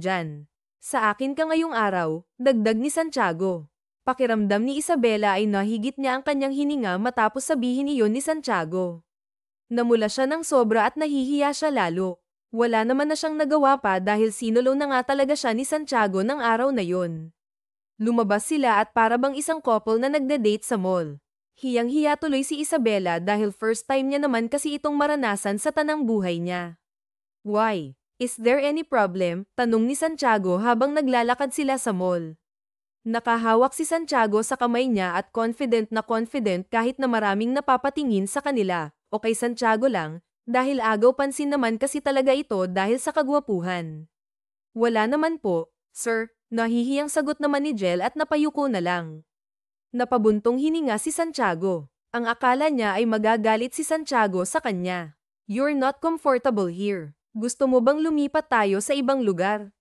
dyan. Sa akin ka ngayong araw, dagdag ni Santiago. Pakiramdam ni Isabela ay nahigit niya ang kanyang hininga matapos sabihin iyon ni Santiago. Namula siya ng sobra at nahihiya siya lalo. Wala naman na siyang nagawa pa dahil sinulo na nga talaga siya ni Santiago ng araw na yon. Lumabas sila at para bang isang couple na nagde-date sa mall. Hiyang-hiya tuloy si Isabela dahil first time niya naman kasi itong maranasan sa tanang buhay niya. Why? Is there any problem? Tanong ni Santiago habang naglalakad sila sa mall. Nakahawak si Santiago sa kamay niya at confident na confident kahit na maraming napapatingin sa kanila, o kay Santiago lang, dahil agaw pansin naman kasi talaga ito dahil sa kagwapuhan. Wala naman po, sir, nahihiyang sagot naman ni Jel at napayuko na lang. Napabuntong hininga si Santiago. Ang akala niya ay magagalit si Santiago sa kanya. You're not comfortable here. Gusto mo bang lumipat tayo sa ibang lugar?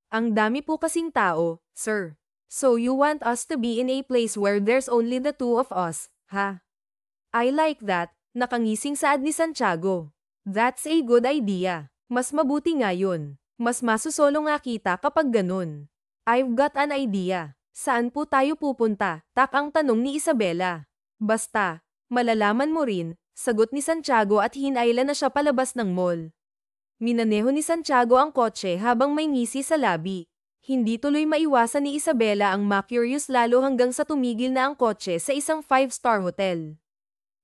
Ang dami po kasing tao, sir. So you want us to be in a place where there's only the two of us, ha? I like that. Nakangising saad ni Santiago. That's a good idea. Mas mabuti nga yun. Mas masusolo nga kita kapag ganun. I've got an idea. Saan po tayo pupunta? Ang tanong ni Isabela. Basta, malalaman mo rin, sagot ni Santiago at hinayla na siya palabas ng mall. Minaneho ni Santiago ang kotse habang may ngisi sa labi. Hindi tuloy maiwasan ni Isabela ang ma-curious lalo hanggang sa tumigil na ang kotse sa isang 5-star hotel.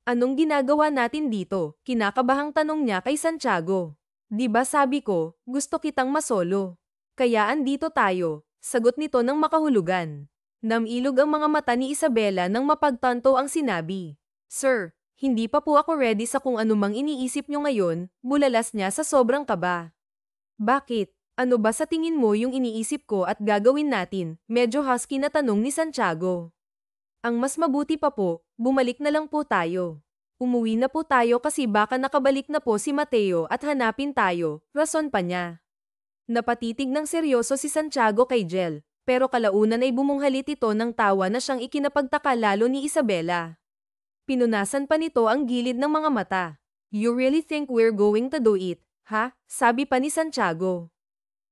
Anong ginagawa natin dito? Kinakabahang tanong niya kay Santiago. Di ba sabi ko, gusto kitang masolo? Kaya andito tayo, sagot nito ng makahulugan. Namilog ang mga mata ni Isabela nang mapagtanto ang sinabi. Sir, hindi pa po ako ready sa kung anumang iniisip nyo ngayon, bulalas niya sa sobrang kaba. Bakit? Ano ba sa tingin mo yung iniisip ko at gagawin natin? Medyo husky na tanong ni Santiago. Ang mas mabuti pa po, bumalik na lang po tayo. Umuwi na po tayo kasi baka nakabalik na po si Mateo at hanapin tayo, rason pa niya. Napatitig ng seryoso si Santiago kay Jel, pero kalaunan ay bumunghalit ito ng tawa na siyang ikinapagtaka lalo ni Isabela. Pinunasan pa nito ang gilid ng mga mata. You really think we're going to do it, ha? Sabi pa ni Santiago.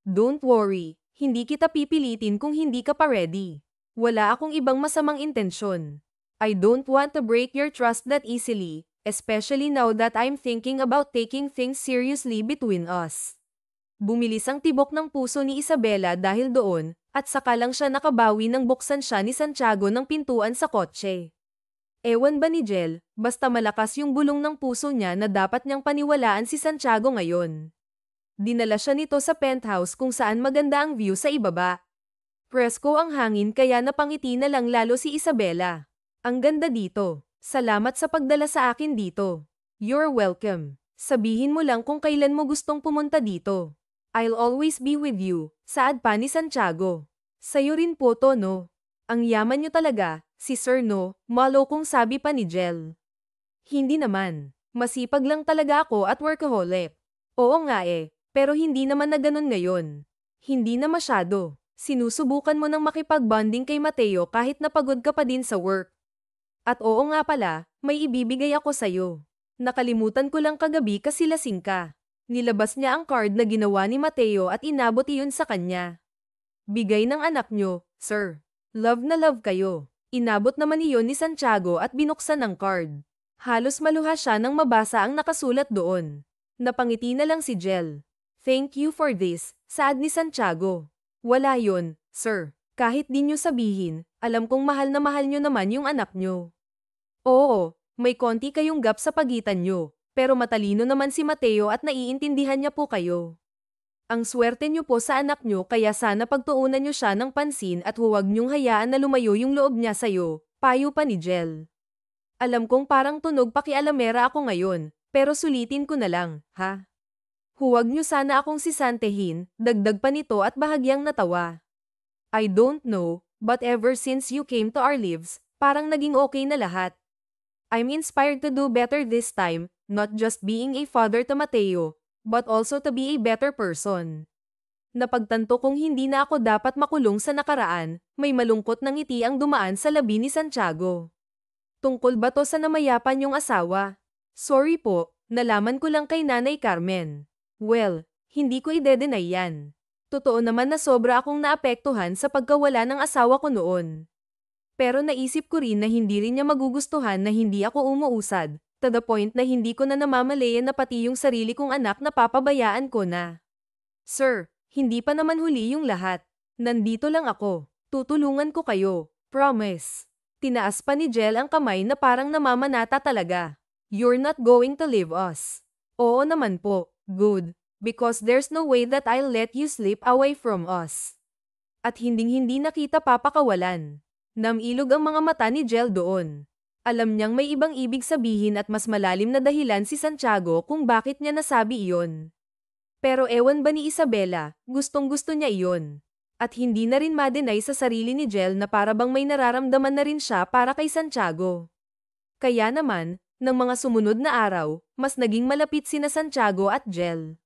Don't worry, hindi kita pipilitin kung hindi ka pa ready. Wala akong ibang masamang intensyon. I don't want to break your trust that easily, especially now that I'm thinking about taking things seriously between us. Bumilis ang tibok ng puso ni Isabela dahil doon, at saka lang siya nakabawi nang buksan siya ni Santiago ng pintuan sa kotse. Ewan ba ni Jel, basta malakas yung bulong ng puso niya na dapat niyang paniwalaan si Santiago ngayon. Dinala siya nito sa penthouse kung saan maganda ang view sa ibaba. Presko ang hangin kaya napangiti na lang lalo si Isabela. Ang ganda dito. Salamat sa pagdala sa akin dito. You're welcome. Sabihin mo lang kung kailan mo gustong pumunta dito. I'll always be with you, saad pa ni Santiago. Sayo rin po to no. Ang yaman nyo talaga, si Sir no, malokong sabi pa ni Jel. Hindi naman. Masipag lang talaga ako at workaholic. Oo nga pero hindi naman na ganun ngayon. Hindi na masyado. Sinusubukan mo nang makipag-bonding kay Mateo kahit napagod ka pa din sa work. At oo nga pala, may ibibigay ako sa'yo. Nakalimutan ko lang kagabi kasi lasing ka. Nilabas niya ang card na ginawa ni Mateo at inabot iyon sa kanya. Bigay ng anak nyo, sir. Love na love kayo. Inabot naman iyon ni Santiago at binuksan ang card. Halos maluha siya nang mabasa ang nakasulat doon. Napangiti na lang si Jel. Thank you for this, saad ni Santiago. Wala yon, sir. Kahit di nyo sabihin, alam kong mahal na mahal nyo naman yung anak nyo. Oo, may konti kayong gap sa pagitan nyo, pero matalino naman si Mateo at naiintindihan niya po kayo. Ang swerte nyo po sa anak nyo kaya sana pagtuunan nyo siya ng pansin at huwag nyong hayaan na lumayo yung loob niya sa'yo, payo pa ni Jel. Alam kong parang tunog pakialamera ako ngayon, pero sulitin ko na lang, ha? Huwag nyo sana akong sisantehin, dagdag pa nito at bahagyang natawa. I don't know, but ever since you came to our lives, parang naging okay na lahat. I'm inspired to do better this time, not just being a father to Mateo, but also to be a better person. Napagtanto kong hindi na ako dapat makulong sa nakaraan, may malungkot na ngiti ang dumaan sa labi ni Santiago. Tungkol ba to sa namayapan yung asawa? Sorry po, nalaman ko lang kay Nanay Carmen. Well, hindi ko ide-deny yan. Totoo naman na sobra akong naapektuhan sa pagkawala ng asawa ko noon. Pero naisip ko rin na hindi rin niya magugustuhan na hindi ako umuusad, to the point na hindi ko na namamalayan na pati yung sarili kong anak na papabayaan ko na. Sir, hindi pa naman huli yung lahat. Nandito lang ako. Tutulungan ko kayo. Promise. Tinaas pa ni Jel ang kamay na parang namamanata talaga. You're not going to leave us. Oo naman po. Good. Because there's no way that I'll let you slip away from us. At hinding-hindi na kita papakawalan. Namilog ang mga mata ni Jel doon. Alam niyang may ibang ibig sabihin at mas malalim na dahilan si Santiago kung bakit niya nasabi iyon. Pero ewan ba ni Isabela, gustong-gusto niya iyon. At hindi na rin ma-deny sa sarili ni Jel na para bang may nararamdaman na rin siya para kay Santiago. Kaya naman, ng mga sumunod na araw, mas naging malapit sina Santiago at Jel.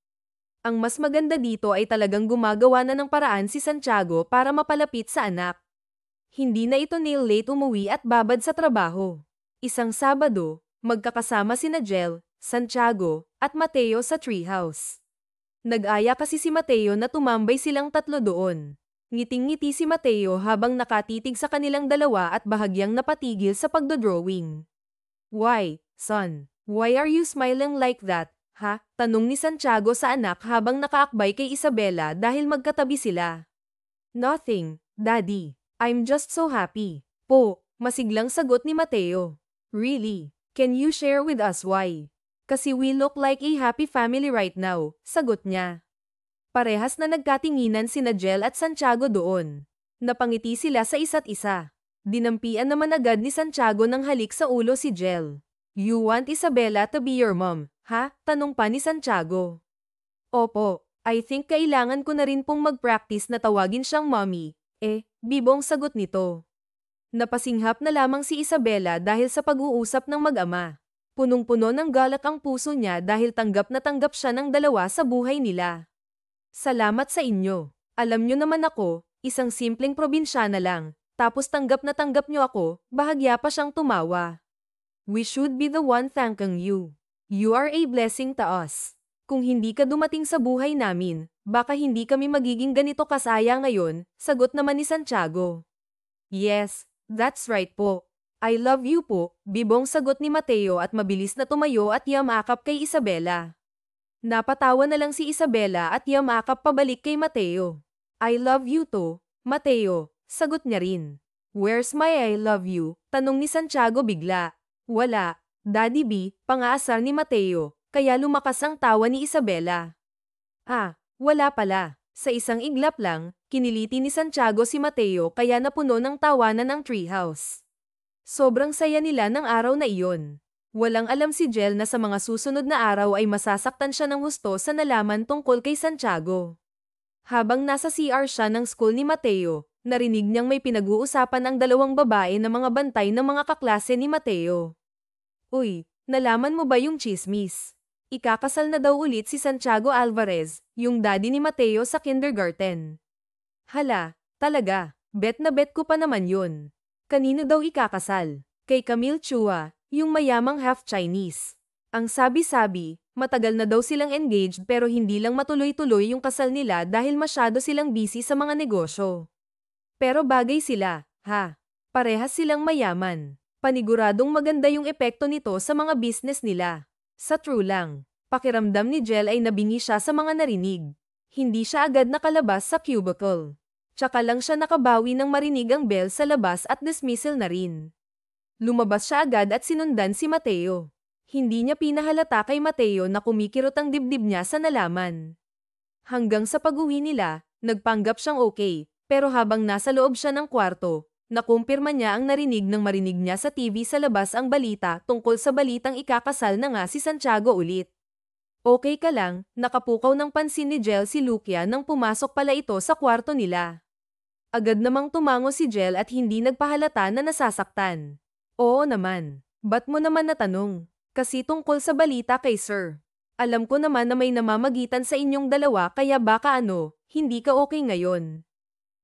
Ang mas maganda dito ay talagang gumagawa na ng paraan si Santiago para mapalapit sa anak. Hindi na ito nail late umuwi at babad sa trabaho. Isang Sabado, magkakasama sina Jel, Santiago, at Mateo sa treehouse. Nag-aya kasi si Mateo na tumambay silang tatlo doon. Ngiting-ngiti si Mateo habang nakatitig sa kanilang dalawa at bahagyang napatigil sa pagdodrawing. Why, son? Why are you smiling like that, ha? Tanong ni Santiago sa anak habang nakaakbay kay Isabela dahil magkatabi sila. Nothing, Daddy. I'm just so happy. Po, masiglang sagot ni Mateo. Really? Can you share with us why? Kasi we look like a happy family right now, sagot niya. Parehas na nagkatinginan sina Jel at Santiago doon. Napangiti sila sa isa't isa. Dinampian naman agad ni Santiago ng halik sa ulo si Jel. You want Isabela to be your mom, ha? Tanong pa ni Santiago. Opo, I think kailangan ko na rin pong mag-practice na tawagin siyang mommy. Bibong sagot nito. Napasinghap na lamang si Isabela dahil sa pag-uusap ng mag-ama. Punong-puno ng galak ang puso niya dahil tanggap na tanggap siya ng dalawa sa buhay nila. Salamat sa inyo. Alam nyo naman ako, isang simpleng probinsyana lang, tapos tanggap na tanggap nyo ako, bahagya pa siyang tumawa. We should be the one thanking you. You are a blessing to us. Kung hindi ka dumating sa buhay namin, baka hindi kami magiging ganito kasaya ngayon, sagot naman ni Santiago. Yes, that's right po. I love you po, bibong sagot ni Mateo at mabilis na tumayo at yamakap kay Isabela. Napatawa na lang si Isabela at yamakap pabalik kay Mateo. I love you too, Mateo, sagot niya rin. Where's my I love you? Tanong ni Santiago bigla. Wala, Daddy B, pangaasar ni Mateo. Kaya lumakas ang tawa ni Isabela. Wala pala. Sa isang iglap lang, kiniliti ni Santiago si Mateo kaya napuno ng tawanan ang treehouse. Sobrang saya nila ng araw na iyon. Walang alam si Jel na sa mga susunod na araw ay masasaktan siya ng husto sa nalaman tungkol kay Santiago. Habang nasa CR siya ng school ni Mateo, narinig niyang may pinag-uusapan ang dalawang babae na mga bantay ng mga kaklase ni Mateo. Uy, nalaman mo ba yung chismis? Ikakasal na daw ulit si Santiago Alvarez, yung daddy ni Mateo sa kindergarten. Hala, talaga, bet na bet ko pa naman yun. Kanino daw ikakasal? Kay Camille Chua, yung mayamang half-Chinese. Ang sabi-sabi, matagal na daw silang engaged pero hindi lang matuloy-tuloy yung kasal nila dahil masyado silang busy sa mga negosyo. Pero bagay sila, ha? Parehas silang mayaman. Paniguradong maganda yung epekto nito sa mga business nila. Sa true lang, pakiramdam ni Jel ay nabingi siya sa mga narinig. Hindi siya agad nakalabas sa cubicle. Tsaka lang siya nakabawi nang marinig ang bell sa labas at dismissal na rin. Lumabas siya agad at sinundan si Mateo. Hindi niya pinahalata kay Mateo na kumikirot ang dibdib niya sa nalaman. Hanggang sa pag-uwi nila, nagpanggap siyang okay, pero habang nasa loob siya ng kwarto, nakumpirma niya ang narinig nang marinig niya sa TV sa labas ang balita tungkol sa balitang ikakasal na nga si Santiago ulit. Okay ka lang, nakapukaw ng pansin ni Jel si Lucia nang pumasok pala ito sa kwarto nila. Agad namang tumango si Jel at hindi nagpahalata na nasasaktan. Oo naman. Ba't mo naman natanong? Kasi tungkol sa balita kay Sir. Alam ko naman na may namamagitan sa inyong dalawa kaya baka hindi ka okay ngayon.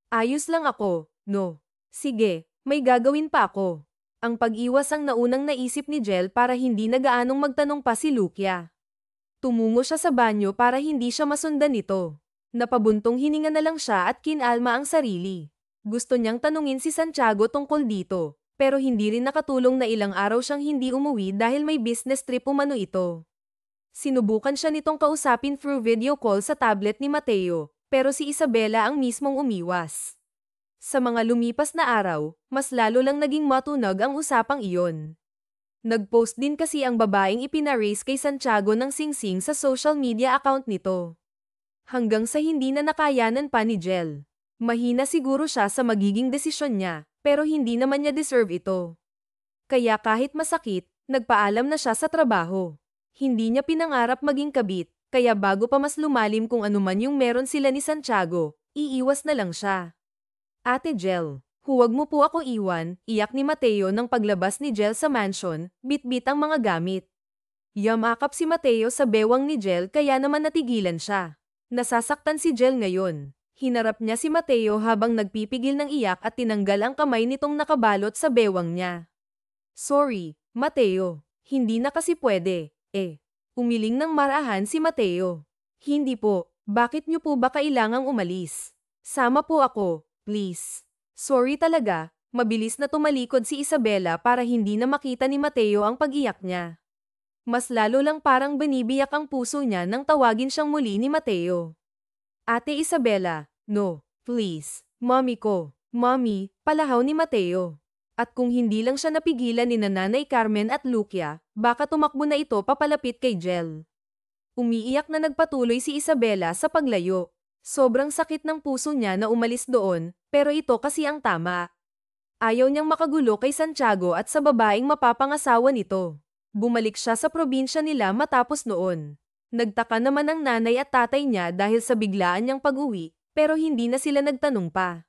Ayos lang ako, no? Sige, may gagawin pa ako. Ang pag-iwas ang naunang naisip ni Jel para hindi na gaanong magtanong pa si Lucia. Tumungo siya sa banyo para hindi siya masundan nito. Napabuntong hininga na lang siya at kinalma ang sarili. Gusto niyang tanungin si Santiago tungkol dito, pero hindi rin nakatulong na ilang araw siyang hindi umuwi dahil may business trip umano ito. Sinubukan siya nitong kausapin through video call sa tablet ni Mateo, pero si Isabela ang mismong umiwas. Sa mga lumipas na araw, mas lalo lang naging matunog ang usapang iyon. Nag-post din kasi ang babaeng ipinaraise kay Santiago ng singsing sa social media account nito. Hanggang sa hindi na nakayanan pa ni Jel. Mahina siguro siya sa magiging desisyon niya, pero hindi naman niya deserve ito. Kaya kahit masakit, nagpaalam na siya sa trabaho. Hindi niya pinangarap maging kabit, kaya bago pa mas lumalim kung ano man yung meron sila ni Santiago, iiwas na lang siya. Ate Jel, huwag mo po ako iwan, iyak ni Mateo nang paglabas ni Jel sa mansion, bit-bit ang mga gamit. Yamakap si Mateo sa bewang ni Jel kaya naman natigilan siya. Nasasaktan si Jel ngayon. Hinarap niya si Mateo habang nagpipigil ng iyak at tinanggal ang kamay nitong nakabalot sa bewang niya. Sorry, Mateo. Hindi na kasi pwede. Umiling ng marahan si Mateo. Hindi po, bakit niyo po ba kailangang umalis? Sama po ako, please. Sorry talaga, mabilis na tumalikod si Isabela para hindi na makita ni Mateo ang pag-iyak niya. Mas lalo lang parang binibiyak ang puso niya nang tawagin siyang muli ni Mateo. Ate Isabela, no, please, mommy ko. Mommy, palahaw ni Mateo. At kung hindi lang siya napigilan ni Nanay Carmen at Lucia, baka tumakbo na ito papalapit kay Jel. Umiiyak na nagpatuloy si Isabela sa paglayo. Sobrang sakit ng puso niya na umalis doon, pero ito kasi ang tama. Ayaw niyang makagulo kay Santiago at sa babaeng mapapangasawa nito. Bumalik siya sa probinsya nila matapos noon. Nagtaka naman ang nanay at tatay niya dahil sa biglaan niyang pag-uwi, pero hindi na sila nagtanong pa.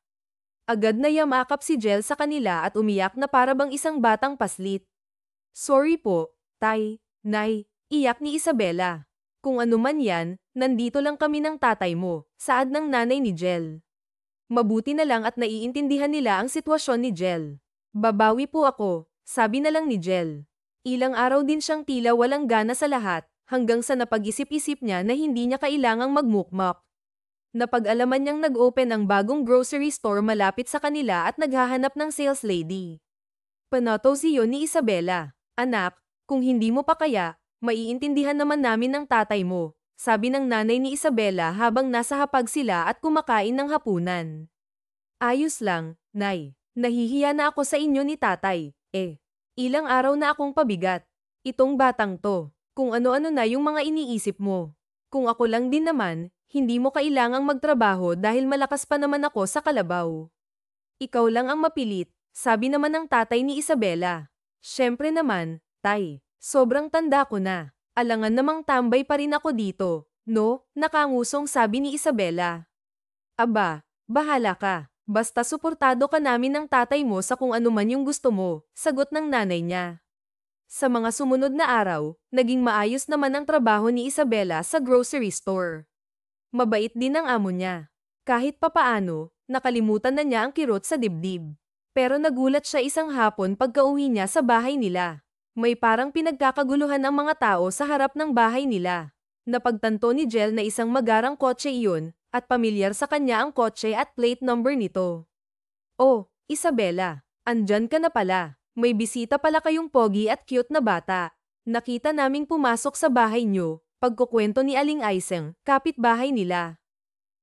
Agad na yamakap si Jel sa kanila at umiyak na para bang isang batang paslit. Sorry po, tay, nay, iyak ni Isabela. Kung ano man yan, nandito lang kami ng tatay mo, saad ng nanay ni Jel. Mabuti na lang at naiintindihan nila ang sitwasyon ni Jel. Babawi po ako, sabi na lang ni Jel. Ilang araw din siyang tila walang gana sa lahat, hanggang sa napag-isip-isip niya na hindi niya kailangang magmukmak. Napag-alaman niyang nag-open ang bagong grocery store malapit sa kanila at naghahanap ng sales lady. Panotos iyon ni Isabela. Anak, kung hindi mo pa kaya, maiintindihan naman namin ng tatay mo, sabi ng nanay ni Isabela habang nasa hapag sila at kumakain ng hapunan. Ayos lang, nay. Nahihiya na ako sa inyo ni tatay. Ilang araw na akong pabigat. Itong batang to, kung ano-ano na yung mga iniisip mo. Kung ako lang din naman, hindi mo kailangang magtrabaho dahil malakas pa naman ako sa kalabaw. Ikaw lang ang mapilit, sabi naman ng tatay ni Isabela. Siyempre naman, tay, sobrang tanda ko na. Alangan namang tambay pa rin ako dito, no? Nakangusong sabi ni Isabela. Aba, bahala ka. Basta suportado ka namin ng tatay mo sa kung ano man yung gusto mo, sagot ng nanay niya. Sa mga sumunod na araw, naging maayos naman ang trabaho ni Isabela sa grocery store. Mabait din ang amo niya. Kahit papaano, nakalimutan na niya ang kirot sa dibdib. Pero nagulat siya isang hapon pagka-uwi niya sa bahay nila. May parang pinagkakaguluhan ang mga tao sa harap ng bahay nila. Napagtanto ni Jel na isang magarang kotse iyon, at pamilyar sa kanya ang kotse at plate number nito. Oh, Isabela, andyan ka na pala. May bisita pala kayong pogi at cute na bata. Nakita naming pumasok sa bahay niyo. Pagkukwento ni Aling Aiseng, kapitbahay nila.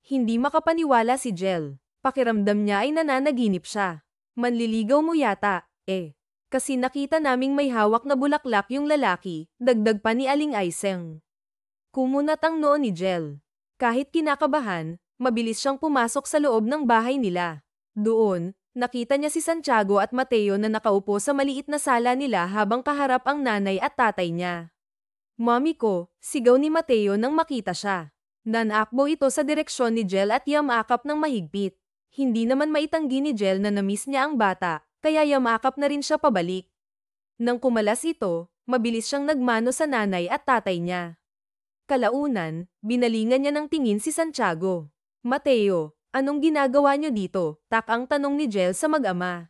Hindi makapaniwala si Jel. Pakiramdam niya ay nananaginip siya. Manliligaw mo yata, Kasi nakita naming may hawak na bulaklak yung lalaki, dagdag pa ni Aling Aiseng. Kumunat ang noo ni Jel. Kahit kinakabahan, mabilis siyang pumasok sa loob ng bahay nila. Doon, nakita niya si Santiago at Mateo na nakaupo sa maliit na sala nila habang kaharap ang nanay at tatay niya. Mommy ko, sigaw ni Mateo nang makita siya. Nanakbo ito sa direksyon ni Jel at yamakap ng mahigpit. Hindi naman maitanggi ni Jel na namiss niya ang bata, kaya yamakap na rin siya pabalik. Nang kumalas ito, mabilis siyang nagmano sa nanay at tatay niya. Kalaunan, binalingan niya ng tingin si Santiago. Mateo, anong ginagawa niyo dito? Takang tanong ni Jel sa mag-ama.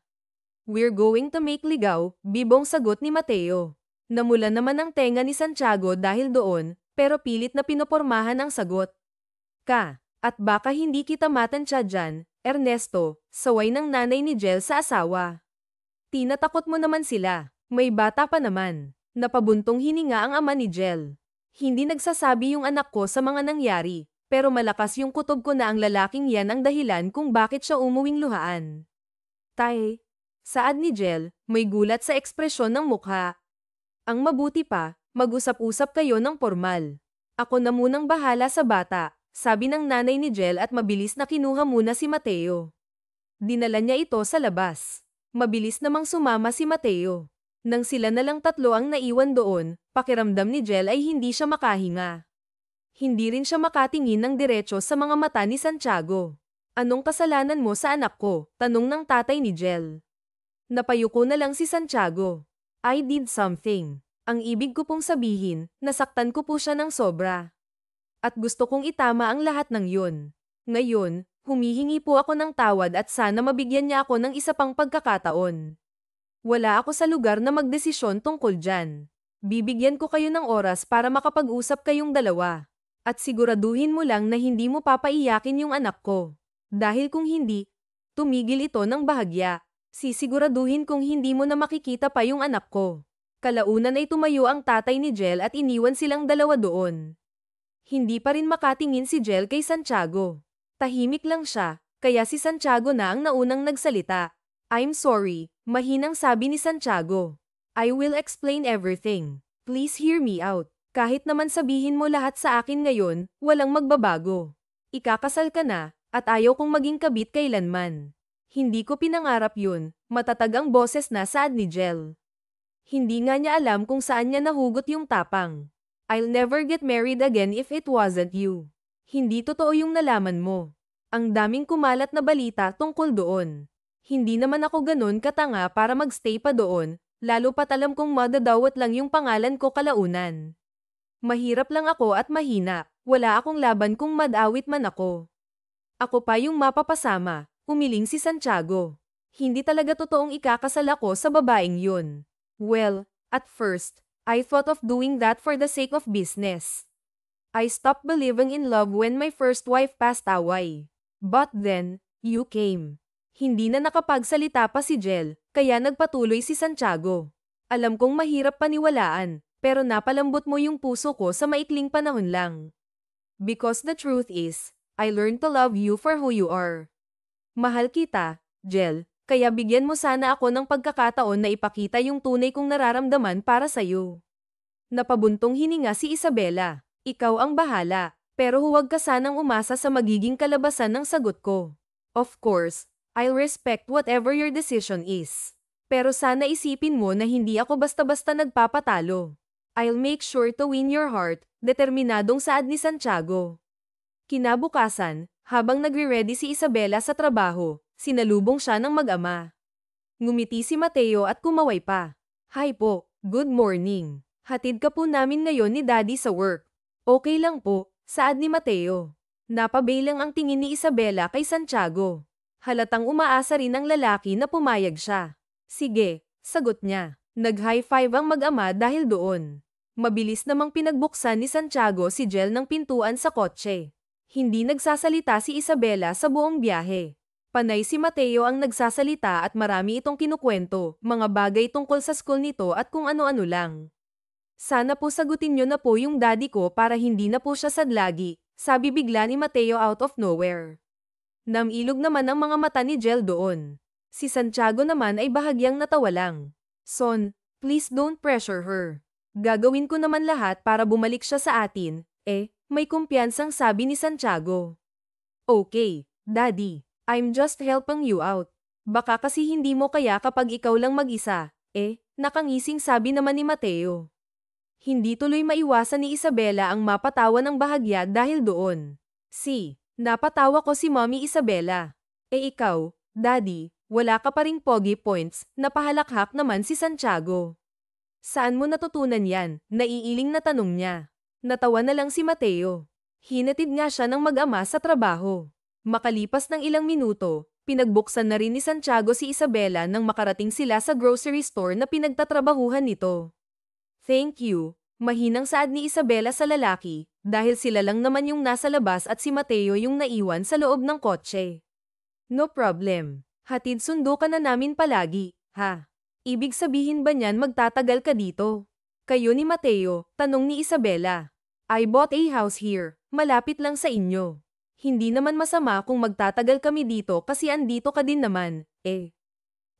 We're going to make ligaw, bibong sagot ni Mateo. Namula naman ang tenga ni Santiago dahil doon, pero pilit na pinopormahan ang sagot. At baka hindi kita matansya dyan, Ernesto, saway ng nanay ni Jel sa asawa. Tinatakot mo naman sila. May bata pa naman. Napabuntong hininga ang ama ni Jel. Hindi nagsasabi yung anak ko sa mga nangyari, pero malakas yung kutob ko na ang lalaking yan ang dahilan kung bakit siya umuwing luhaan. Tay, saad ni Jel, may gulat sa ekspresyon ng mukha. Ang mabuti pa, mag-usap-usap kayo ng formal. Ako na munang bahala sa bata, sabi ng nanay ni Jel at mabilis na kinuha muna si Mateo. Dinala niya ito sa labas. Mabilis namang sumama si Mateo. Nang sila na lang tatlo ang naiwan doon, pakiramdam ni Jel ay hindi siya makahinga. Hindi rin siya makatingin ng diretso sa mga mata ni Santiago. Anong kasalanan mo sa anak ko? Tanong ng tatay ni Jel. Napayuko na lang si Santiago. I did something. Ang ibig ko pong sabihin, nasaktan ko po siya ng sobra. At gusto kong itama ang lahat ng yun. Ngayon, humihingi po ako ng tawad at sana mabigyan niya ako ng isa pang pagkakataon. Wala ako sa lugar na magdesisyon tungkol dyan. Bibigyan ko kayo ng oras para makapag-usap kayong dalawa. At siguraduhin mo lang na hindi mo papaiyakin yung anak ko. Dahil kung hindi, tumigil ito ng bahagya. Sisiguraduhin kung hindi mo na makikita pa yung anak ko. Kalaunan ay tumayo ang tatay ni Jel at iniwan silang dalawa doon. Hindi pa rin makatingin si Jel kay Santiago. Tahimik lang siya, kaya si Santiago na ang naunang nagsalita. I'm sorry, mahinang sabi ni Santiago. I will explain everything. Please hear me out. Kahit naman sabihin mo lahat sa akin ngayon, walang magbabago. Ikakasal ka na, at ayaw kong maging kabit kailanman. Hindi ko pinangarap yun, matatag ang boses na saad ni Jel. Hindi nga niya alam kung saan niya nahugot yung tapang. I'll never get married again if it wasn't you. Hindi totoo yung nalaman mo. Ang daming kumalat na balita tungkol doon. Hindi naman ako ganun katanga para magstay pa doon, lalo pat alam kong madadawat lang yung pangalan ko kalaunan. Mahirap lang ako at mahina, wala akong laban kung madawit man ako. Ako pa yung mapapasama, umiling si Santiago. Hindi talaga totoong ikakasal ako sa babaeng yun. Well, at first, I thought of doing that for the sake of business. I stopped believing in love when my first wife passed away. But then, you came. Hindi na nakapagsalita pa si Jel, kaya nagpatuloy si Santiago. Alam kong mahirap paniwalaan, pero napalambot mo yung puso ko sa maikling panahon lang. Because the truth is, I learned to love you for who you are. Mahal kita, Jel. Kaya bigyan mo sana ako ng pagkakataon na ipakita yung tunay kong nararamdaman para sa'yo. Napabuntong hininga si Isabela. Ikaw ang bahala, pero huwag ka sanang umasa sa magiging kalabasan ng sagot ko. Of course, I'll respect whatever your decision is. Pero sana isipin mo na hindi ako basta-basta nagpapatalo. I'll make sure to win your heart, determinadong saad ni Santiago. Kinabukasan, habang nagre-ready si Isabela sa trabaho, sinalubong siya ng mag-ama. Ngumiti si Mateo at kumaway pa. Hi po, good morning. Hatid ka po namin ngayon ni Daddy sa work. Okay lang po, saad ni Mateo. Napabay lang ang tingin ni Isabela kay Santiago. Halatang umaasa rin ang lalaki na pumayag siya. Sige, sagot niya. Nag-high five ang mag-ama dahil doon. Mabilis namang pinagbuksan ni Santiago si Jel ng pintuan sa kotse. Hindi nagsasalita si Isabela sa buong biyahe. Panay si Mateo ang nagsasalita at marami itong kinukwento, mga bagay tungkol sa school nito at kung ano-ano lang. Sana po sagutin niyo na po yung daddy ko para hindi na po siya sadlagi, sabi bigla ni Mateo out of nowhere. Namilog naman ang mga mata ni Jel doon. Si Santiago naman ay bahagyang natawa lang. Son, please don't pressure her. Gagawin ko naman lahat para bumalik siya sa atin, may kumpiyansang sabi ni Santiago. Okay, Daddy. I'm just helping you out. Baka kasi hindi mo kaya kapag ikaw lang mag-isa, nakangising sabi naman ni Mateo. Hindi tuloy maiwasan ni Isabela ang mapatawa ng bahagya dahil doon. Napatawa ko si Mommy Isabela. Ikaw, Daddy, wala ka pa ring pogi points, napahalakhak naman si Santiago. Saan mo natutunan yan? Naiiling na tanong niya. Natawa na lang si Mateo. Hinatid nga siya ng mag-ama sa trabaho. Makalipas ng ilang minuto, pinagbuksan na rin ni Santiago si Isabela nang makarating sila sa grocery store na pinagtatrabahuhan nito. Thank you, mahinang saad ni Isabela sa lalaki, dahil sila lang naman yung nasa labas at si Mateo yung naiwan sa loob ng kotse. No problem. Hatid sundo ka na namin palagi, ha? Ibig sabihin ba niyan magtatagal ka dito? Kayo ni Mateo, tanong ni Isabela. I bought a house here, malapit lang sa inyo. Hindi naman masama kung magtatagal kami dito kasi andito ka din naman, eh.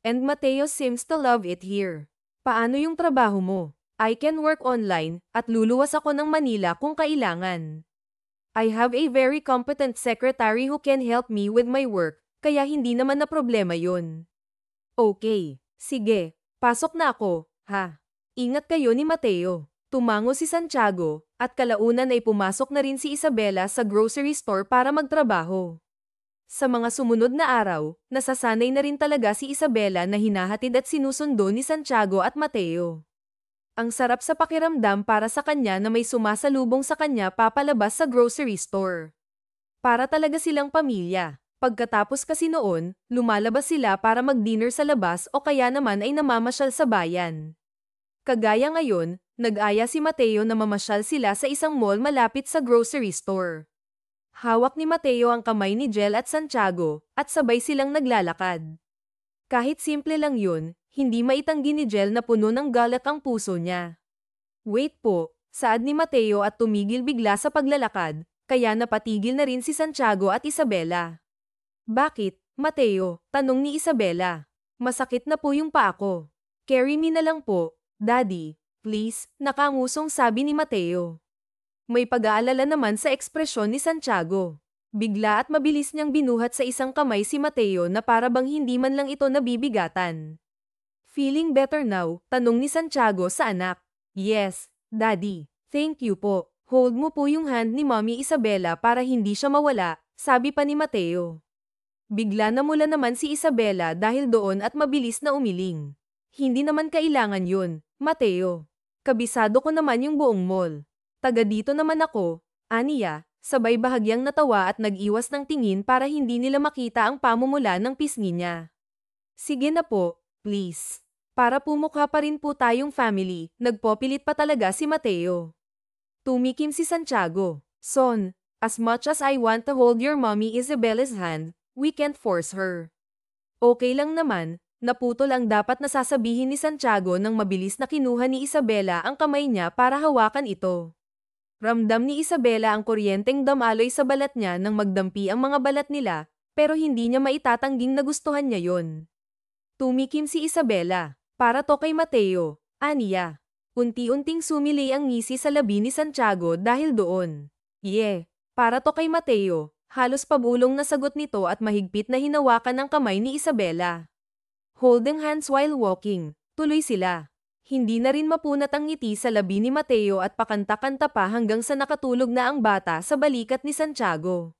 And Mateo seems to love it here. Paano yung trabaho mo? I can work online, at luluwas ako ng Manila kung kailangan. I have a very competent secretary who can help me with my work, kaya hindi naman na problema yun. Okay, sige, pasok na ako, ha? Ingat kayo ni Mateo. Tumango si Santiago, at kalaunan ay pumasok na rin si Isabela sa grocery store para magtrabaho. Sa mga sumunod na araw, nasasanay na rin talaga si Isabela na hinahatid at sinusundo ni Santiago at Mateo. Ang sarap sa pakiramdam para sa kanya na may sumasalubong sa kanya papalabas sa grocery store. Para talaga silang pamilya. Pagkatapos kasi noon, lumalabas sila para mag-dinner sa labas o kaya naman ay namamasyal sa bayan. Kagaya ngayon, nag-aya si Mateo na mamasyal sila sa isang mall malapit sa grocery store. Hawak ni Mateo ang kamay ni Jel at Santiago, at sabay silang naglalakad. Kahit simple lang yun, hindi maitanggi ni Jel na puno ng galak ang puso niya. Wait po, saad ni Mateo at tumigil bigla sa paglalakad, kaya napatigil na rin si Santiago at Isabela. Bakit, Mateo? Tanong ni Isabela. Masakit na po yung paa ko. Carry me na lang po, Daddy, please, nakangusong sabi ni Mateo. May pag-aalala naman sa ekspresyon ni Santiago. Bigla at mabilis niyang binuhat sa isang kamay si Mateo na para bang hindi man lang ito nabibigatan. Feeling better now? Tanong ni Santiago sa anak. Yes, Daddy. Thank you po. Hold mo po yung hand ni Mommy Isabela para hindi siya mawala, sabi pa ni Mateo. Bigla namula naman si Isabela dahil doon at mabilis na umiling. Hindi naman kailangan yun, Mateo. Kabisado ko naman yung buong mall. Taga dito naman ako, aniya, sabay bahagyang natawa at nag-iwas ng tingin para hindi nila makita ang pamumula ng pisngi niya. Sige na po, please. Para pumukha pa rin po tayong family, nagpopilit pa talaga si Mateo. Tumikim si Santiago. Son, as much as I want to hold your mommy Isabella's hand, we can't force her. Okay lang naman. Naputol ang dapat nasasabihin ni Santiago nang mabilis na kinuha ni Isabela ang kamay niya para hawakan ito. Ramdam ni Isabela ang kuryenteng damaloy sa balat niya nang magdampi ang mga balat nila, pero hindi niya maitatangging nagustuhan niya yon. Tumikim si Isabela. Para to kay Mateo, aniya. Unti-unting sumilay ang ngisi sa labi ni Santiago dahil doon. Para to kay Mateo. Halos pabulong na sagot nito at mahigpit na hinawakan ang kamay ni Isabela. Holding hands while walking, tuloy sila. Hindi na rin mapunat ang ngiti sa labi ni Mateo at pakanta-kanta pa hanggang sa nakatulog na ang bata sa balikat ni Santiago.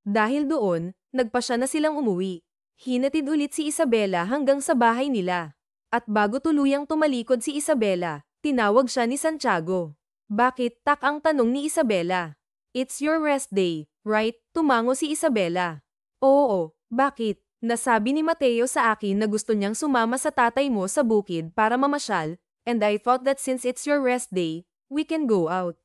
Dahil doon, nagpasya na silang umuwi. Hinatid ulit si Isabela hanggang sa bahay nila. At bago tuluyang tumalikod si Isabela, tinawag siya ni Santiago. Bakit? Tak ang tanong ni Isabela. It's your rest day, right? Tumango si Isabela. Oo, bakit? Nasabi ni Mateo sa akin na gusto niyang sumama sa tatay mo sa bukid para mamasyal, and I thought that since it's your rest day, we can go out.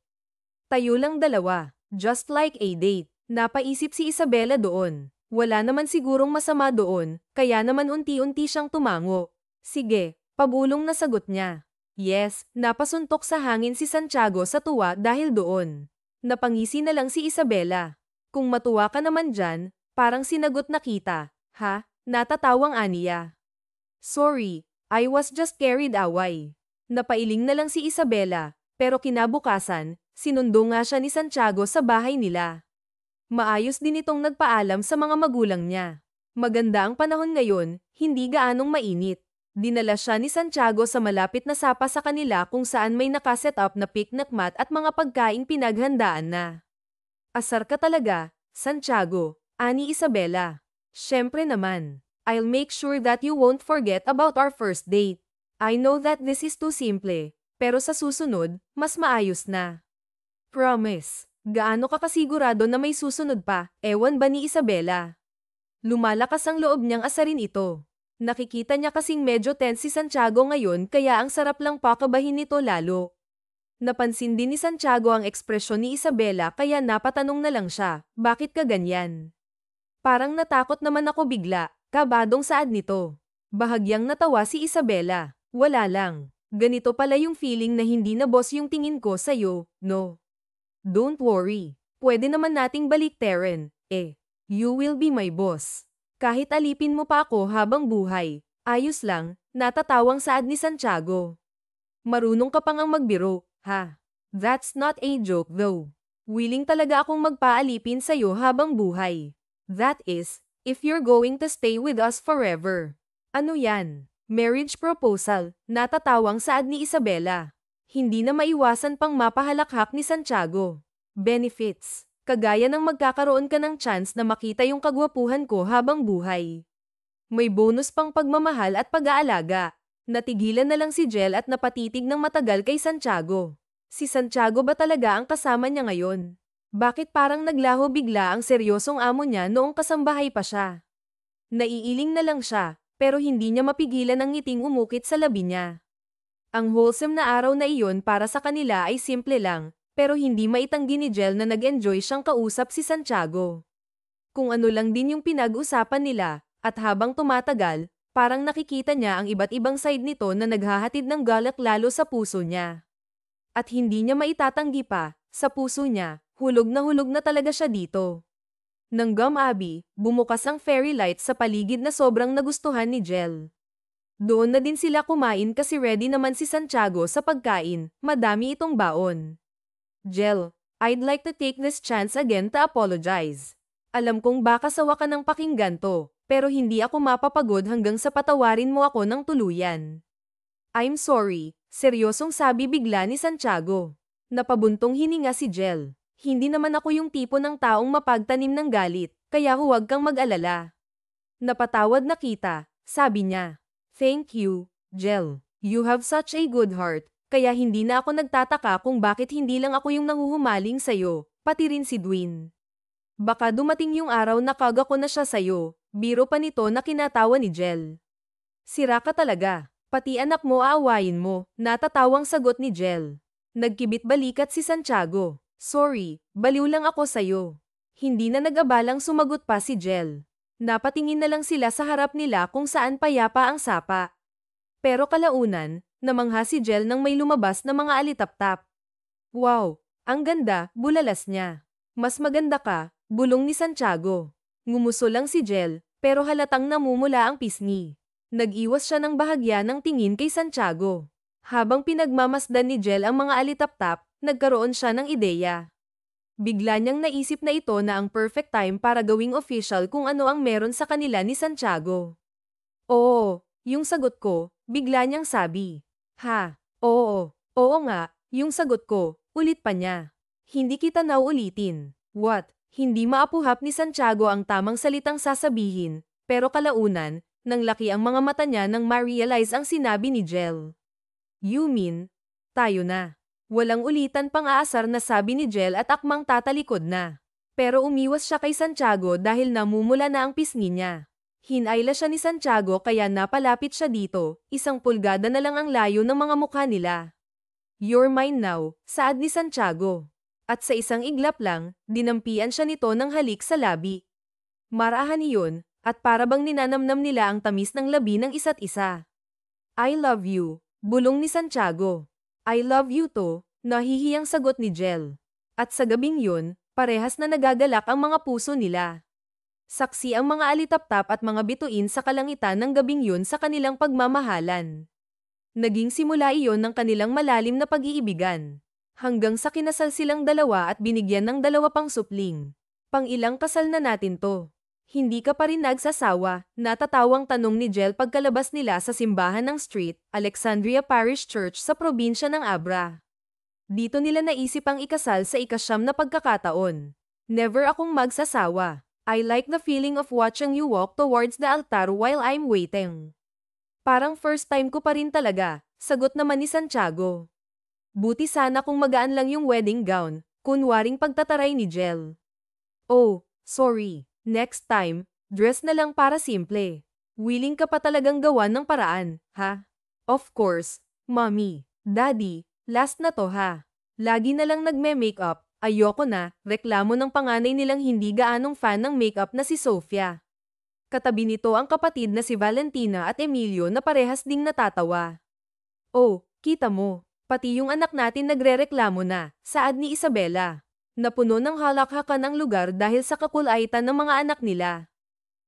Tayo lang dalawa, just like a date. Napaisip si Isabela doon. Wala naman sigurong masama doon, kaya naman unti-unti siyang tumango. Sige, pabulong na sagot niya. Yes, napasuntok sa hangin si Santiago sa tuwa dahil doon. Napangisi na lang si Isabela. Kung matuwa ka naman dyan, parang sinagot na kita. Ha? Natatawang aniya. Sorry, I was just carried away. Napailing na lang si Isabela, pero kinabukasan, sinundo nga siya ni Santiago sa bahay nila. Maayos din itong nagpaalam sa mga magulang niya. Maganda ang panahon ngayon, hindi gaanong mainit. Dinala siya ni Santiago sa malapit na sapa sa kanila kung saan may nakaset up na picnic mat at mga pagkaing pinaghandaan na. Asar ka talaga, Santiago, ani Isabela. Siyempre naman. I'll make sure that you won't forget about our first date. I know that this is too simple, pero sa susunod, mas maayos na. Promise. Gaano ka kasigurado na may susunod pa, ewan ba ni Isabela? Lumalakas ang loob niyang asarin ito. Nakikita niya kasing medyo tense si Santiago ngayon kaya ang sarap lang pakabahin nito lalo. Napansin din ni Santiago ang ekspresyon ni Isabela kaya napatanong na lang siya, bakit ka ganyan? Parang natakot naman ako bigla, kabadong saad nito. Bahagyang natawa si Isabela. Wala lang. Ganito pala yung feeling na hindi na boss yung tingin ko sa'yo, no? Don't worry. Pwede naman nating baliktarin, eh. You will be my boss. Kahit alipin mo pa ako habang buhay. Ayos lang, natatawang saad ni Santiago. Marunong ka pang ang magbiro, ha? That's not a joke though. Willing talaga akong magpaalipin sa'yo habang buhay. That is, if you're going to stay with us forever. Ano yan? Marriage proposal, natatawang saad ni Isabela. Hindi na maiwasan pang mapahalakhak ni Santiago. Benefits, kagaya ng magkakaroon ka ng chance na makita yung kagwapuhan ko habang buhay. May bonus pang pagmamahal at pag-aalaga. Natigilan na lang si Jel at napatitig ng matagal kay Santiago. Si Santiago ba talaga ang kasama niya ngayon? Bakit parang naglaho bigla ang seryosong amo niya noong kasambahay pa siya? Naiiling na lang siya, pero hindi niya mapigilan ang ngiting umukit sa labi niya. Ang wholesome na araw na iyon para sa kanila ay simple lang, pero hindi maitanggi ni Jel na nag-enjoy siyang kausap si Santiago. Kung ano lang din yung pinag-usapan nila, at habang tumatagal, parang nakikita niya ang iba't ibang side nito na naghahatid ng galak lalo sa puso niya. At hindi niya maitatanggi pa, sa puso niya, hulog na talaga siya dito. Nang Gum-Abi, bumukas ang fairy light sa paligid na sobrang nagustuhan ni Jel. Doon na din sila kumain kasi ready naman si Santiago sa pagkain, madami itong baon. Jel, I'd like to take this chance again to apologize. Alam kong baka sawa ka ng pakinggan to, pero hindi ako mapapagod hanggang sa patawarin mo ako ng tuluyan. I'm sorry, seryosong sabi bigla ni Santiago. Napabuntong hininga si Jel. Hindi naman ako yung tipo ng taong mapagtanim ng galit, kaya huwag kang mag-alala. Napatawad na kita, sabi niya. Thank you, Jel. You have such a good heart, kaya hindi na ako nagtataka kung bakit hindi lang ako yung nanguhumaling sa'yo, pati rin si Dwayne. Baka dumating yung araw na kaga ko na siya sa'yo, biro pa nito na kinatawa ni Jel. Sira ka talaga. Pati anak mo aawayin mo, natatawang sagot ni Jel. Nagkibit balikat si Santiago. Sorry, baliw lang ako sa'yo. Hindi na nag-abalang sumagot pa si Jel. Napatingin na lang sila sa harap nila kung saan payapa ang sapa. Pero kalaunan, namangha si Jel nang may lumabas na mga alitap-tap. Wow, ang ganda, bulalas niya. Mas maganda ka, bulong ni Santiago. Ngumuso lang si Jel, pero halatang namumula ang pisngi. Nag-iwas siya ng bahagya ng tingin kay Santiago. Habang pinagmamasdan ni Jel ang mga alitap-tap, nagkaroon siya ng ideya. Bigla niyang naisip na ito na ang perfect time para gawing official kung ano ang meron sa kanila ni Santiago. Oo, yung sagot ko, bigla niyang sabi. Ha, oo nga, yung sagot ko, ulit pa niya. Hindi kita nauulitin. What? Hindi maapuhap ni Santiago ang tamang salitang sasabihin, pero kalaunan, nang laki ang mga mata niya nang ma-realize ang sinabi ni Jel. You mean, tayo na. Walang ulitan pang aasar na sabi ni Jel at akmang tatalikod na. Pero umiwas siya kay Santiago dahil namumula na ang pisngi niya. Hinayla siya ni Santiago kaya napalapit siya dito, 1 pulgada na lang ang layo ng mga mukha nila. You're mine now, saad ni Santiago. At sa isang iglap lang, dinampian siya nito ng halik sa labi. Marahan iyon, at para bang ninanamnam nila ang tamis ng labi ng isa't isa. I love you, bulong ni Santiago. I love you too, nahihiyang sagot ni Jel. At sa gabing yun, parehas na nagagalak ang mga puso nila. Saksi ang mga alitap-tap at mga bituin sa kalangitan ng gabing yun sa kanilang pagmamahalan. Naging simula iyon ng kanilang malalim na pag-iibigan. Hanggang sa kinasal silang dalawa at binigyan ng 2 pang supling. Pang-ilang kasal na natin to? Hindi ka pa rin nagsasawa, natatawang tanong ni Jel pagkalabas nila sa simbahan ng Street, Alexandria Parish Church sa probinsya ng Abra. Dito nila naisip ang ikasal sa 9 na pagkakataon. Never akong magsasawa. I like the feeling of watching you walk towards the altar while I'm waiting. Parang first time ko pa rin talaga, sagot naman ni Santiago. Buti sana kung magaan lang yung wedding gown, kunwaring pagtataray ni Jel. Oh, sorry. Next time, dress na lang para simple. Willing ka pa talagang gawan ng paraan, ha? Of course, mommy, daddy, last na to ha. Lagi na lang nagme-makeup, Ayoko na, reklamo ng panganay nilang hindi gaanong fan ng makeup na si Sofia. Katabi nito ang kapatid na si Valentina at Emilio na parehas ding natatawa. Oh, kita mo, pati yung anak natin nagrereklamo na, saad ni Isabela. Napuno ng halakhakan ang lugar dahil sa kakulaitan ng mga anak nila.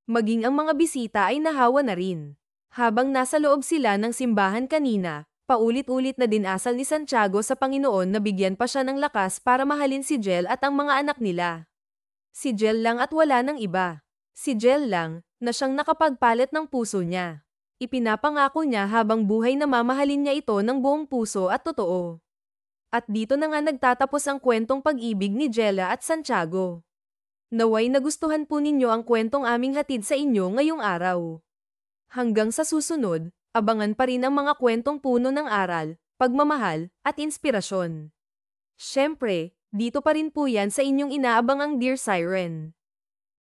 Maging ang mga bisita ay nahawa na rin. Habang nasa loob sila ng simbahan kanina, paulit-ulit na dinasal ni Santiago sa Panginoon na bigyan pa siya ng lakas para mahalin si Jel at ang mga anak nila. Si Jel lang at wala ng iba. Si Jel lang, na siyang nakapagpalit ng puso niya. Ipinapangako niya habang buhay na mamahalin niya ito ng buong puso at totoo. At dito na nga nagtatapos ang kwentong pag-ibig ni Jella at Santiago. Naway nagustuhan po ninyo ang kwentong aming hatid sa inyo ngayong araw. Hanggang sa susunod, abangan pa rin ang mga kwentong puno ng aral, pagmamahal, at inspirasyon. Siyempre, dito pa rin po yan sa inyong inaabangang Dear Siren.